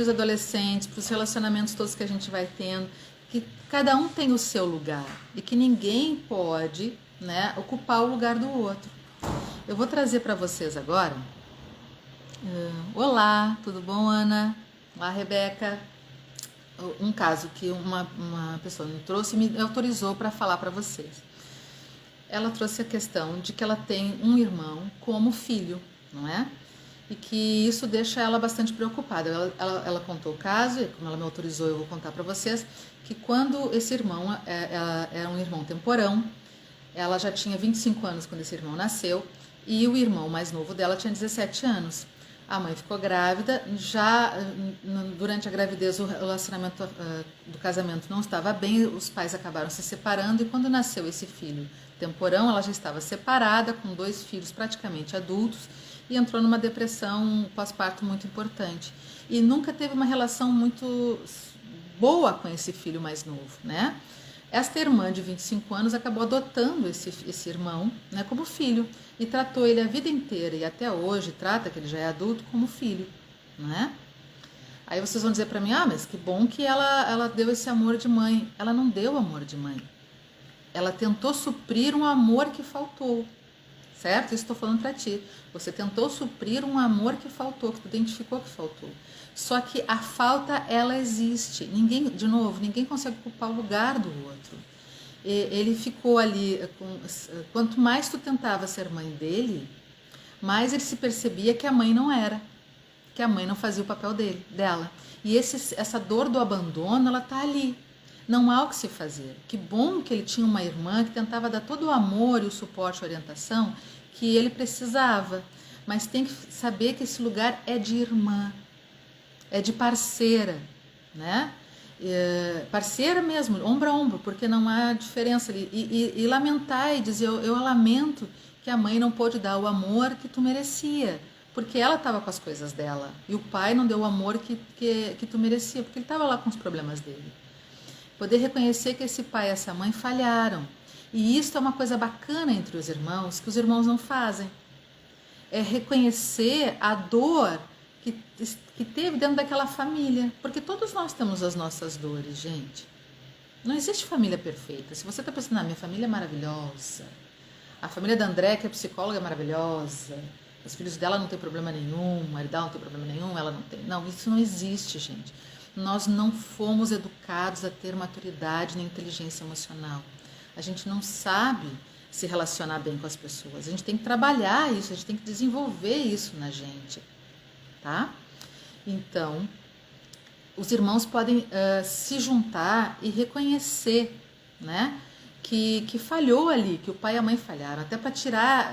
adolescentes, para os relacionamentos todos que a gente vai tendo, que cada um tem o seu lugar e que ninguém pode, né, ocupar o lugar do outro. Eu vou trazer para vocês agora. Olá, tudo bom, Ana? Olá, Rebeca. Um caso que uma pessoa me trouxe e me autorizou para falar para vocês. Ela trouxe a questão de que ela tem um irmão como filho, não é? E que isso deixa ela bastante preocupada. Ela contou o caso, e como ela me autorizou, eu vou contar para vocês, que quando esse irmão era um irmão temporão, ela já tinha 25 anos quando esse irmão nasceu, e o irmão mais novo dela tinha 17 anos. A mãe ficou grávida, já durante a gravidez o relacionamento do casamento não estava bem, os pais acabaram se separando e quando nasceu esse filho temporão, ela já estava separada, com 2 filhos praticamente adultos e entrou numa depressão pós-parto muito importante. E nunca teve uma relação muito boa com esse filho mais novo, né? Esta irmã de 25 anos acabou adotando esse irmão, né, como filho e tratou ele a vida inteira e até hoje trata, que ele já é adulto, como filho, né? Aí vocês vão dizer para mim, mas que bom que ela deu esse amor de mãe. Ela não deu amor de mãe. Ela tentou suprir um amor que faltou, certo? Isso estou falando para ti. Você tentou suprir um amor que faltou, que tu identificou que faltou. Só que a falta, ela existe. Ninguém consegue ocupar o lugar do outro. Ele ficou ali, quanto mais tu tentava ser mãe dele, mais ele se percebia que a mãe não era, que a mãe não fazia o papel dela. E essa dor do abandono, ela tá ali. Não há o que se fazer. Que bom que ele tinha uma irmã que tentava dar todo o amor e o suporte e orientação que ele precisava. Mas tem que saber que esse lugar é de irmã, é de parceira, né? Parceira mesmo, ombro a ombro, porque não há diferença ali. E lamentar e dizer, eu lamento que a mãe não pôde dar o amor que tu merecia, porque ela estava com as coisas dela. E o pai não deu o amor que tu merecia, porque ele estava lá com os problemas dele. Poder reconhecer que esse pai e essa mãe falharam. E isso é uma coisa bacana entre os irmãos, que os irmãos não fazem. É reconhecer a dor que teve dentro daquela família. Porque todos nós temos as nossas dores, gente. Não existe família perfeita. Se você está pensando, minha família é maravilhosa. A família da André, que é psicóloga, é maravilhosa. Os filhos dela não tem problema nenhum, o marido dela não tem problema nenhum, ela não tem. Não, isso não existe, gente. Nós não fomos educados a ter maturidade nem inteligência emocional. A gente não sabe se relacionar bem com as pessoas. A gente tem que trabalhar isso, a gente tem que desenvolver isso na gente, tá? Então, os irmãos podem se juntar e reconhecer, né, que falhou ali, que o pai e a mãe falharam, até para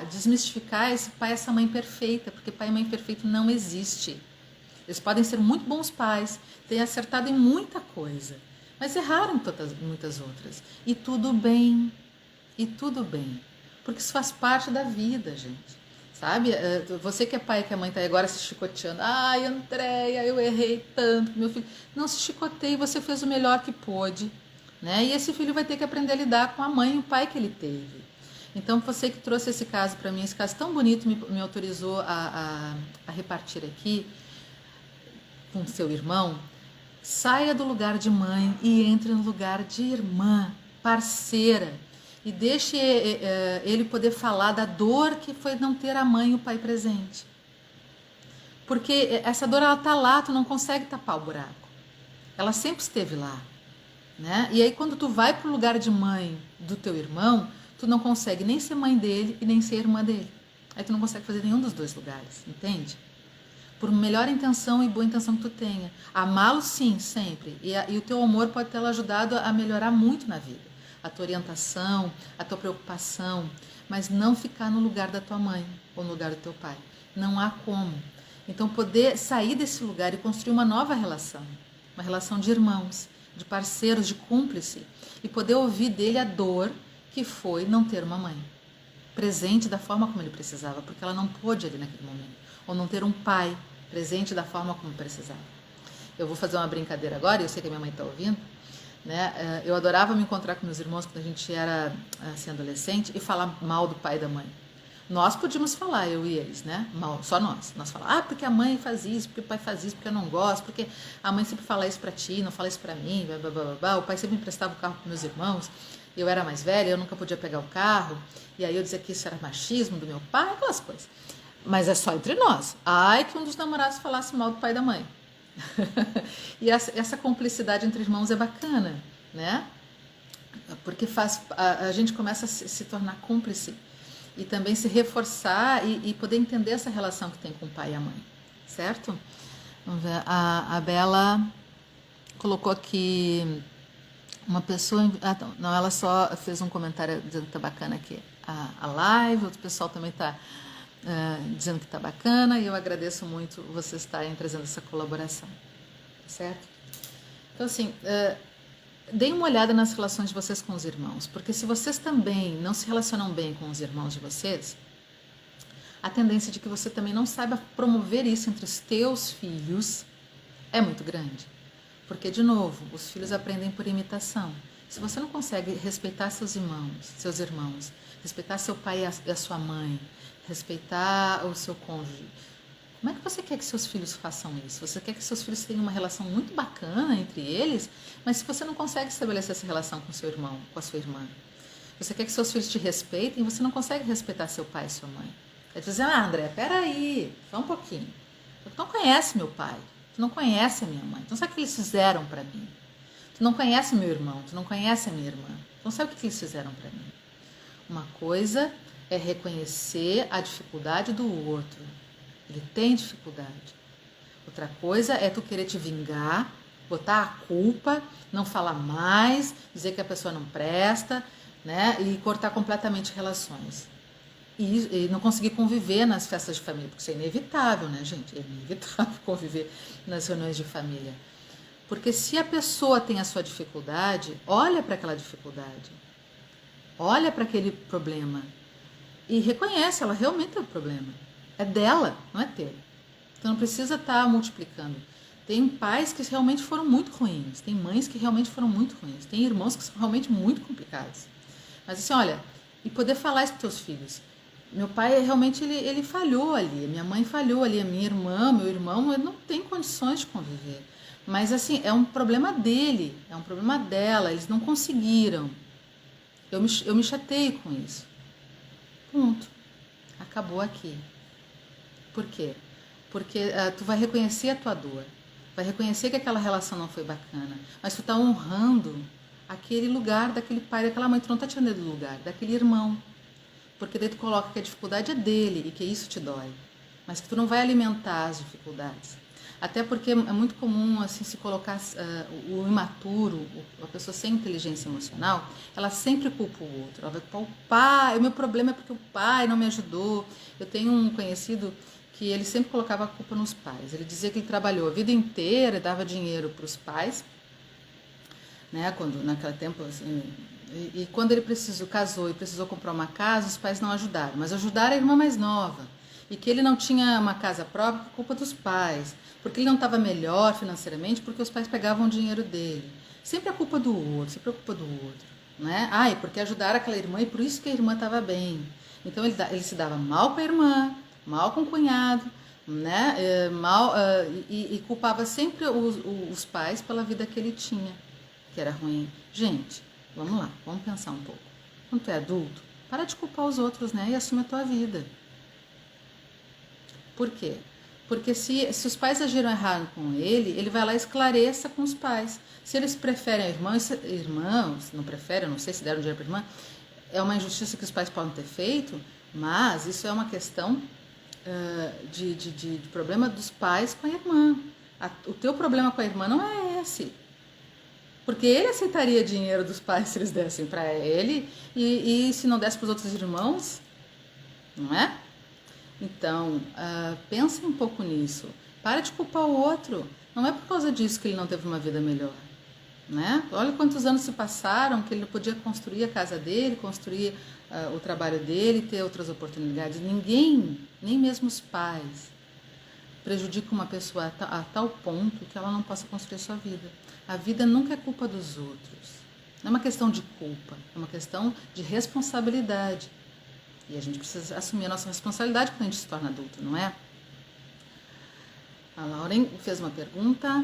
desmistificar esse pai e essa mãe perfeita, porque pai e mãe perfeito não existe. Eles podem ser muito bons pais, terem acertado em muita coisa, mas erraram em muitas outras. E tudo bem, porque isso faz parte da vida, gente. Sabe? Você que é pai e que a mãe está agora se chicoteando. Ai, Andréia, eu errei tanto com meu filho. Não se chicoteie, você fez o melhor que pôde, né? E esse filho vai ter que aprender a lidar com a mãe e o pai que ele teve. Então, você que trouxe esse caso para mim, esse caso tão bonito, me autorizou a repartir aqui com seu irmão, saia do lugar de mãe e entre no lugar de irmã, parceira, e deixe ele poder falar da dor que foi não ter a mãe e o pai presente. Porque essa dor, ela tá lá, tu não consegue tapar o buraco. Ela sempre esteve lá, né? E aí quando tu vai pro lugar de mãe do teu irmão, tu não consegue nem ser mãe dele e nem ser irmã dele. Aí tu não consegue fazer nenhum dos dois lugares, entende? Por melhor intenção e boa intenção que tu tenha. Amá-lo sim, sempre. E o teu amor pode tê-lo ajudado a melhorar muito na vida. A tua orientação, a tua preocupação. Mas não ficar no lugar da tua mãe ou no lugar do teu pai. Não há como. Então poder sair desse lugar e construir uma nova relação. Uma relação de irmãos, de parceiros, de cúmplice. E poder ouvir dele a dor que foi não ter uma mãe presente da forma como ele precisava. Porque ela não pôde ali naquele momento. Ou não ter um pai presente da forma como precisava. Eu vou fazer uma brincadeira agora, eu sei que a minha mãe está ouvindo, né? Eu adorava me encontrar com meus irmãos quando a gente era assim, adolescente e falar mal do pai e da mãe. Nós podíamos falar, eu e eles, né? Mal, só nós. Nós falávamos, porque a mãe faz isso, porque o pai faz isso, porque eu não gosto, porque a mãe sempre fala isso para ti, não fala isso para mim, blá, blá, blá, blá. O pai sempre me emprestava o carro para meus irmãos, eu era mais velha, eu nunca podia pegar o carro, e aí eu dizia que isso era machismo do meu pai, aquelas coisas. Mas é só entre nós. Ai, que um dos namorados falasse mal do pai e da mãe. E essa cumplicidade entre irmãos é bacana, né? Porque a gente começa a se tornar cúmplice e também se reforçar e poder entender essa relação que tem com o pai e a mãe, certo? Vamos ver, a Bela colocou aqui uma pessoa... não, ela só fez um comentário dizendo que tá bacana aqui a live, o pessoal também tá dizendo que tá bacana, e eu agradeço muito vocês estarem trazendo essa colaboração, certo? Então, assim, deem uma olhada nas relações de vocês com os irmãos, porque se vocês também não se relacionam bem com os irmãos de vocês, a tendência de que você também não saiba promover isso entre os teus filhos é muito grande. Porque, de novo, os filhos aprendem por imitação. Se você não consegue respeitar seus irmãos, respeitar seu pai e a sua mãe, respeitar o seu cônjuge, como é que você quer que seus filhos façam isso? Você quer que seus filhos tenham uma relação muito bacana entre eles, mas se você não consegue estabelecer essa relação com seu irmão, com a sua irmã, você quer que seus filhos te respeitem, você não consegue respeitar seu pai e sua mãe. É dizer, André, peraí, só um pouquinho. Tu não conhece meu pai, tu não conhece a minha mãe, tu não sabe o que eles fizeram para mim. Tu não conhece meu irmão, tu não conhece a minha irmã, tu não sabe o que eles fizeram para mim. Uma coisa é reconhecer a dificuldade do outro. Ele tem dificuldade. Outra coisa é tu querer te vingar, botar a culpa, não falar mais, dizer que a pessoa não presta, né? E cortar completamente relações. E não conseguir conviver nas festas de família, porque isso é inevitável, né, gente? É inevitável conviver nas reuniões de família. Porque se a pessoa tem a sua dificuldade, olha para aquela dificuldade, olha para aquele problema e reconhece, ela realmente é o problema. É dela, não é teu. Então não precisa estar multiplicando. Tem pais que realmente foram muito ruins, tem mães que realmente foram muito ruins, tem irmãos que são realmente muito complicados. Mas assim, olha, e poder falar isso para os teus filhos. Meu pai realmente ele falhou ali, minha mãe falhou ali, a minha irmã, meu irmão, ele não tem condições de conviver. Mas assim, é um problema dele, é um problema dela, eles não conseguiram. Eu me chateio com isso. Ponto. Acabou aqui. Por quê? Porque tu vai reconhecer a tua dor, vai reconhecer que aquela relação não foi bacana, mas tu tá honrando aquele lugar daquele pai, daquela mãe, tu não tá tirando do lugar, daquele irmão. Porque daí tu coloca que a dificuldade é dele e que isso te dói, mas que tu não vai alimentar as dificuldades. Até porque é muito comum assim se colocar o imaturo, a pessoa sem inteligência emocional, ela sempre culpa o outro. Ela vai culpar o pai, o meu problema é porque o pai não me ajudou. Eu tenho um conhecido que ele sempre colocava a culpa nos pais. Ele dizia que ele trabalhou a vida inteira, dava dinheiro para os pais, né? Quando naquele tempo assim, e quando ele casou e precisou comprar uma casa, os pais não ajudaram, mas ajudaram a irmã mais nova. E que ele não tinha uma casa própria por culpa dos pais, porque ele não estava melhor financeiramente, porque os pais pegavam o dinheiro dele. Sempre a culpa do outro, sempre a culpa do outro, né? Ah, porque ajudaram aquela irmã e por isso que a irmã estava bem. Então ele se dava mal com a irmã, mal com o cunhado, né? E culpava sempre os pais pela vida que ele tinha, que era ruim. Gente, vamos lá, vamos pensar um pouco. Quando tu é adulto, para de culpar os outros, né? E assume a tua vida. Por quê? Porque se os pais agiram errado com ele vai lá e esclareça com os pais. Se eles preferem a irmã, irmãos, não preferem, não sei se deram dinheiro para a irmã, é uma injustiça que os pais podem ter feito, mas isso é uma questão de problema dos pais com a irmã. O teu problema com a irmã não é esse. Porque ele aceitaria dinheiro dos pais se eles dessem para ele e se não desse para os outros irmãos, não é? Então, pense um pouco nisso. Para de culpar o outro. Não é por causa disso que ele não teve uma vida melhor, né? Olha quantos anos se passaram que ele podia construir a casa dele, construir o trabalho dele, ter outras oportunidades. Ninguém, nem mesmo os pais, prejudica uma pessoa a tal ponto que ela não possa construir a sua vida. A vida nunca é culpa dos outros. Não é uma questão de culpa, é uma questão de responsabilidade. E a gente precisa assumir a nossa responsabilidade quando a gente se torna adulto, não é? A Lauren fez uma pergunta.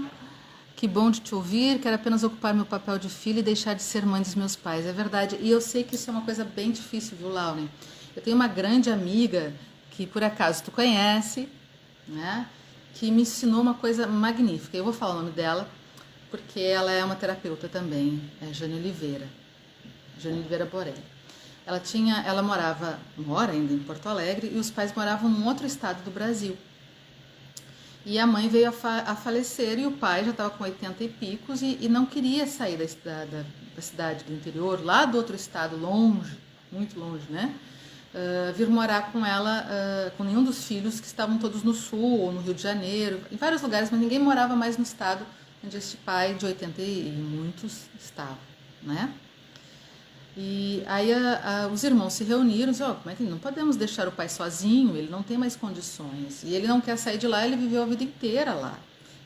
Que bom de te ouvir, quero apenas ocupar meu papel de filha e deixar de ser mãe dos meus pais. É verdade, e eu sei que isso é uma coisa bem difícil, viu, Lauren? Eu tenho uma grande amiga, que por acaso tu conhece, né? Que me ensinou uma coisa magnífica. Eu vou falar o nome dela, porque ela é uma terapeuta também, é Jane Oliveira Borelli. Ela mora ainda em Porto Alegre, e os pais moravam num outro estado do Brasil. E a mãe veio a falecer e o pai já estava com 80 e picos e não queria sair da cidade do interior, lá do outro estado, longe, muito longe, né? vir morar com ela, com nenhum dos filhos que estavam todos no sul ou no Rio de Janeiro, em vários lugares, mas ninguém morava mais no estado onde este pai de 80 e muitos estava, né? E aí os irmãos se reuniram e disseram, como é que não podemos deixar o pai sozinho, ele não tem mais condições, e ele não quer sair de lá, ele viveu a vida inteira lá.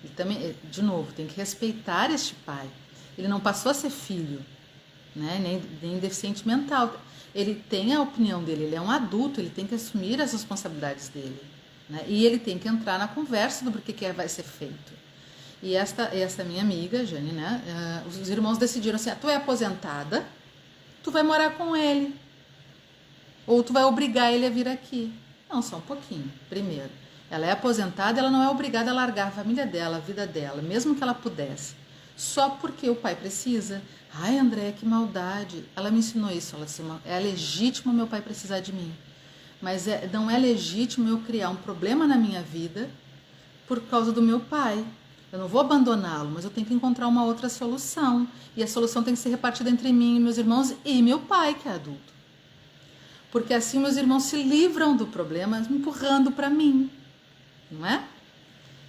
Ele também, de novo, tem que respeitar este pai. Ele não passou a ser filho, né? nem deficiente mental. Ele tem a opinião dele, ele é um adulto, ele tem que assumir as responsabilidades dele, né? E ele tem que entrar na conversa do porquê que vai ser feito. E essa minha amiga, Jane, né? Os irmãos decidiram assim, tu é aposentada, tu vai morar com ele, ou tu vai obrigar ele a vir aqui. Não, só um pouquinho. Primeiro, ela é aposentada, ela não é obrigada a largar a família dela, a vida dela, mesmo que ela pudesse, só porque o pai precisa. Ai, André, que maldade. Ela me ensinou isso. Ela disse, é legítimo meu pai precisar de mim, mas não é legítimo eu criar um problema na minha vida por causa do meu pai. Eu não vou abandoná-lo, mas eu tenho que encontrar uma outra solução. E a solução tem que ser repartida entre mim e meus irmãos e meu pai, que é adulto. Porque assim meus irmãos se livram do problema empurrando para mim, não é?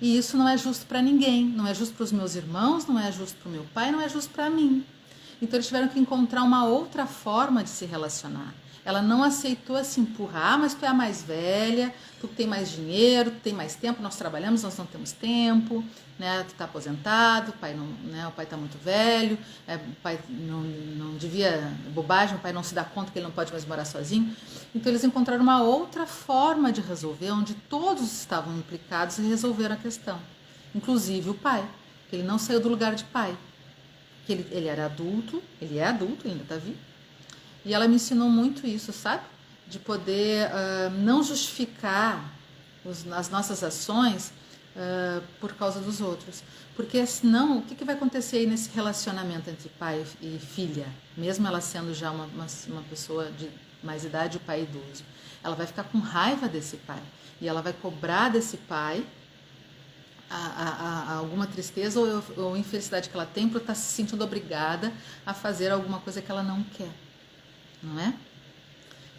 E isso não é justo para ninguém. Não é justo para os meus irmãos, não é justo para o meu pai, não é justo para mim. Então eles tiveram que encontrar uma outra forma de se relacionar. Ela não aceitou se empurrar, mas tu é a mais velha, tu tem mais dinheiro, tu tem mais tempo, nós trabalhamos, nós não temos tempo, né? Tu tá aposentado, o pai não, né? O pai tá muito velho, o pai não devia, bobagem, o pai não se dá conta que ele não pode mais morar sozinho. Então eles encontraram uma outra forma de resolver, onde todos estavam implicados e resolveram a questão, inclusive o pai, que ele não saiu do lugar de pai, que ele era adulto, ele é adulto, ele ainda tá vivo. E ela me ensinou muito isso, sabe? De poder não justificar as nossas ações por causa dos outros. Porque senão, o que vai acontecer aí nesse relacionamento entre pai e filha? Mesmo ela sendo já uma pessoa de mais idade, o pai idoso. Ela vai ficar com raiva desse pai. E ela vai cobrar desse pai alguma tristeza ou infelicidade que ela tem por estar se sentindo obrigada a fazer alguma coisa que ela não quer. Não é?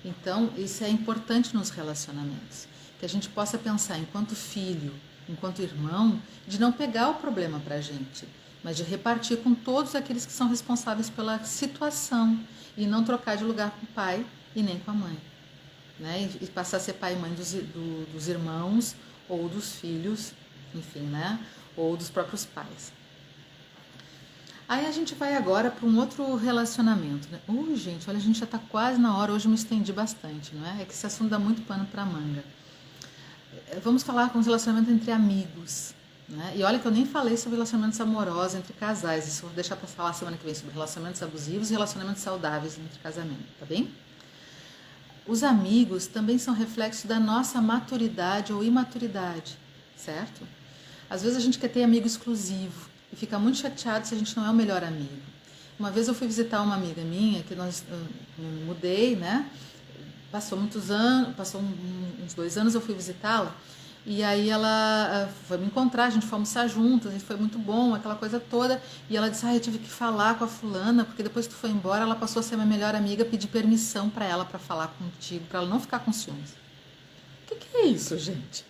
Então, isso é importante nos relacionamentos, que a gente possa pensar enquanto filho, enquanto irmão, de não pegar o problema para a gente, mas de repartir com todos aqueles que são responsáveis pela situação e não trocar de lugar com o pai e nem com a mãe, né? E passar a ser pai e mãe dos irmãos ou dos filhos, enfim, né? Ou dos próprios pais. Aí a gente vai agora para um outro relacionamento, né? Gente, olha, a gente já está quase na hora, hoje eu me estendi bastante, não é? É que esse assunto dá muito pano para manga. Vamos falar com os relacionamentos entre amigos, né? E olha que eu nem falei sobre relacionamentos amorosos entre casais, isso eu vou deixar para falar semana que vem sobre relacionamentos abusivos e relacionamentos saudáveis entre casamento, tá bem? Os amigos também são reflexo da nossa maturidade ou imaturidade, certo? Às vezes a gente quer ter amigo exclusivo e fica muito chateado se a gente não é o melhor amigo. Uma vez eu fui visitar uma amiga minha, que eu me mudei, né? Passou muitos anos, passou uns 2 anos eu fui visitá-la, e aí ela foi me encontrar, a gente foi almoçar juntas, foi muito bom, aquela coisa toda, e ela disse, eu tive que falar com a fulana, porque depois que tu foi embora, ela passou a ser minha melhor amiga, pedir permissão para ela para falar contigo, para ela não ficar com ciúmes. O que é isso, gente?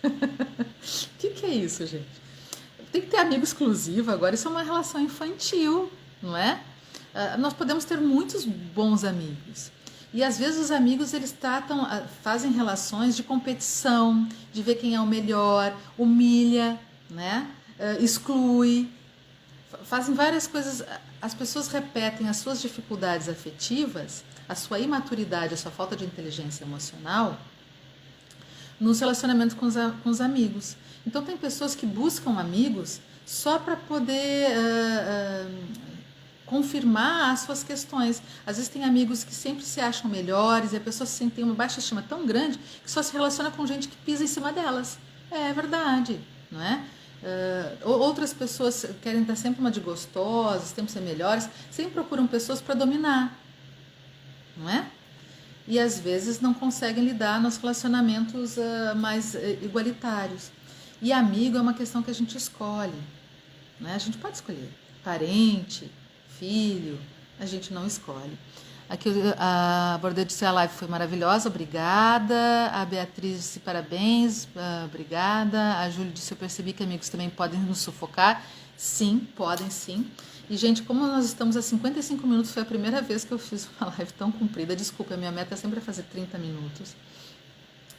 O que é isso, gente? Tem que ter amigo exclusivo agora, isso é uma relação infantil, não é? Nós podemos ter muitos bons amigos. E às vezes os amigos eles fazem relações de competição, de ver quem é o melhor, humilha, né? Exclui, fazem várias coisas. As pessoas repetem as suas dificuldades afetivas, a sua imaturidade, a sua falta de inteligência emocional nos relacionamentos com os amigos. Então tem pessoas que buscam amigos só para poder confirmar as suas questões. Às vezes tem amigos que sempre se acham melhores e a pessoa se sente uma baixa estima tão grande que só se relaciona com gente que pisa em cima delas. É verdade, não é? Outras pessoas querem estar sempre uma de gostosas, sempre ser melhores, sempre procuram pessoas para dominar, não é? E às vezes não conseguem lidar nos relacionamentos mais igualitários. E amigo é uma questão que a gente escolhe, né? A gente pode escolher parente, filho, a gente não escolhe. Aqui a Bordeaux disse a live foi maravilhosa, obrigada. A Beatriz disse parabéns, obrigada. A Júlia disse eu percebi que amigos também podem nos sufocar. Sim, podem sim. E, gente, como nós estamos a 55 minutos, foi a primeira vez que eu fiz uma live tão comprida. Desculpa, a minha meta é sempre fazer 30 minutos.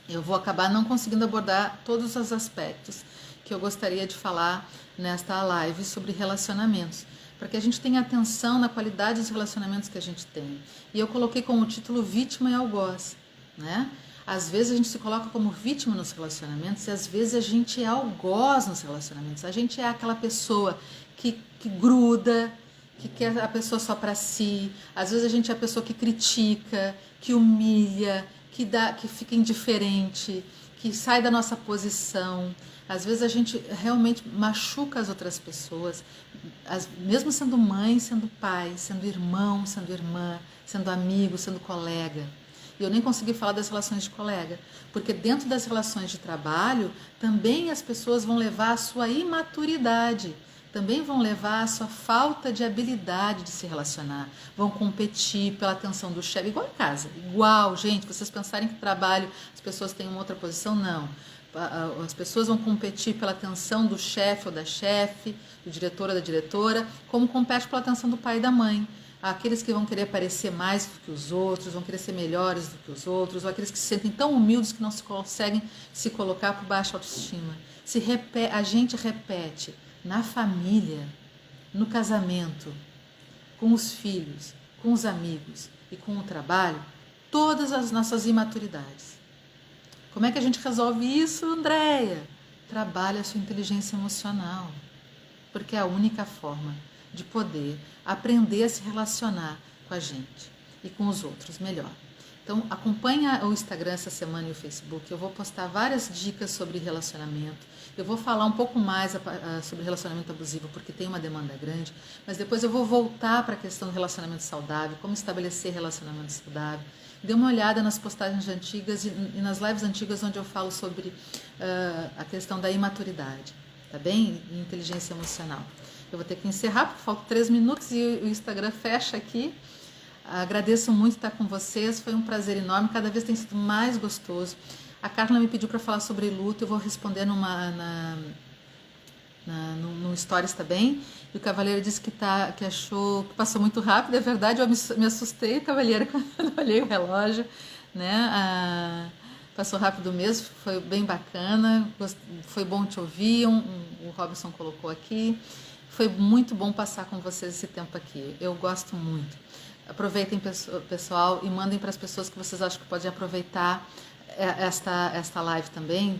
Eu vou acabar não conseguindo abordar todos os aspectos que eu gostaria de falar nesta live sobre relacionamentos, porque a gente tem atenção na qualidade dos relacionamentos que a gente tem. E eu coloquei como título vítima e algoz, né? Às vezes a gente se coloca como vítima nos relacionamentos e às vezes a gente é algoz nos relacionamentos. A gente é aquela pessoa que gruda, que quer a pessoa só para si. Às vezes a gente é a pessoa que critica, que humilha, que fica indiferente, que sai da nossa posição. Às vezes a gente realmente machuca as outras pessoas, mesmo sendo mãe, sendo pai, sendo irmão, sendo irmã, sendo amigo, sendo colega. E eu nem consegui falar das relações de colega, porque dentro das relações de trabalho também as pessoas vão levar a sua imaturidade, também vão levar a sua falta de habilidade de se relacionar, vão competir pela atenção do chefe, igual em casa, igual, gente, vocês pensarem que trabalho as pessoas têm uma outra posição, não. As pessoas vão competir pela atenção do chefe ou da chefe, do diretor ou da diretora, como compete pela atenção do pai e da mãe. Aqueles que vão querer parecer mais do que os outros, vão querer ser melhores do que os outros, ou aqueles que se sentem tão humildes que não se conseguem se colocar por baixa autoestima. A gente repete na família, no casamento, com os filhos, com os amigos e com o trabalho, todas as nossas imaturidades. Como é que a gente resolve isso, Andréia? Trabalha a sua inteligência emocional, porque é a única forma de poder aprender a se relacionar com a gente e com os outros melhor. Então, acompanha o Instagram essa semana e o Facebook. Eu vou postar várias dicas sobre relacionamento. Eu vou falar um pouco mais sobre relacionamento abusivo, porque tem uma demanda grande. Mas depois eu vou voltar para a questão do relacionamento saudável, como estabelecer relacionamento saudável. Dê uma olhada nas postagens antigas e nas lives antigas, onde eu falo sobre a questão da imaturidade, tá bem? E inteligência emocional. Eu vou ter que encerrar, porque faltam 3 minutos e o Instagram fecha aqui. Agradeço muito estar com vocês, foi um prazer enorme, cada vez tem sido mais gostoso. A Carla me pediu para falar sobre luto, eu vou responder no Stories também. E o Cavaleiro disse que achou que passou muito rápido, é verdade, eu me assustei, Cavaleiro, quando eu olhei o relógio, né? Passou rápido mesmo, foi bem bacana, foi bom te ouvir, o Robson colocou aqui. Foi muito bom passar com vocês esse tempo aqui, eu gosto muito. Aproveitem, pessoal, e mandem para as pessoas que vocês acham que podem aproveitar esta live também,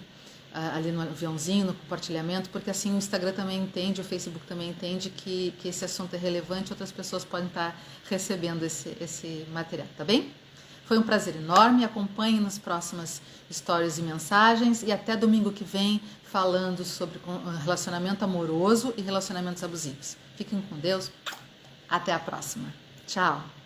ali no aviãozinho, no compartilhamento, porque assim o Instagram também entende, o Facebook também entende que esse assunto é relevante, outras pessoas podem estar recebendo esse material, tá bem? Foi um prazer enorme, acompanhem nas próximas stories e mensagens e até domingo que vem falando sobre relacionamento amoroso e relacionamentos abusivos. Fiquem com Deus, até a próxima. Tchau!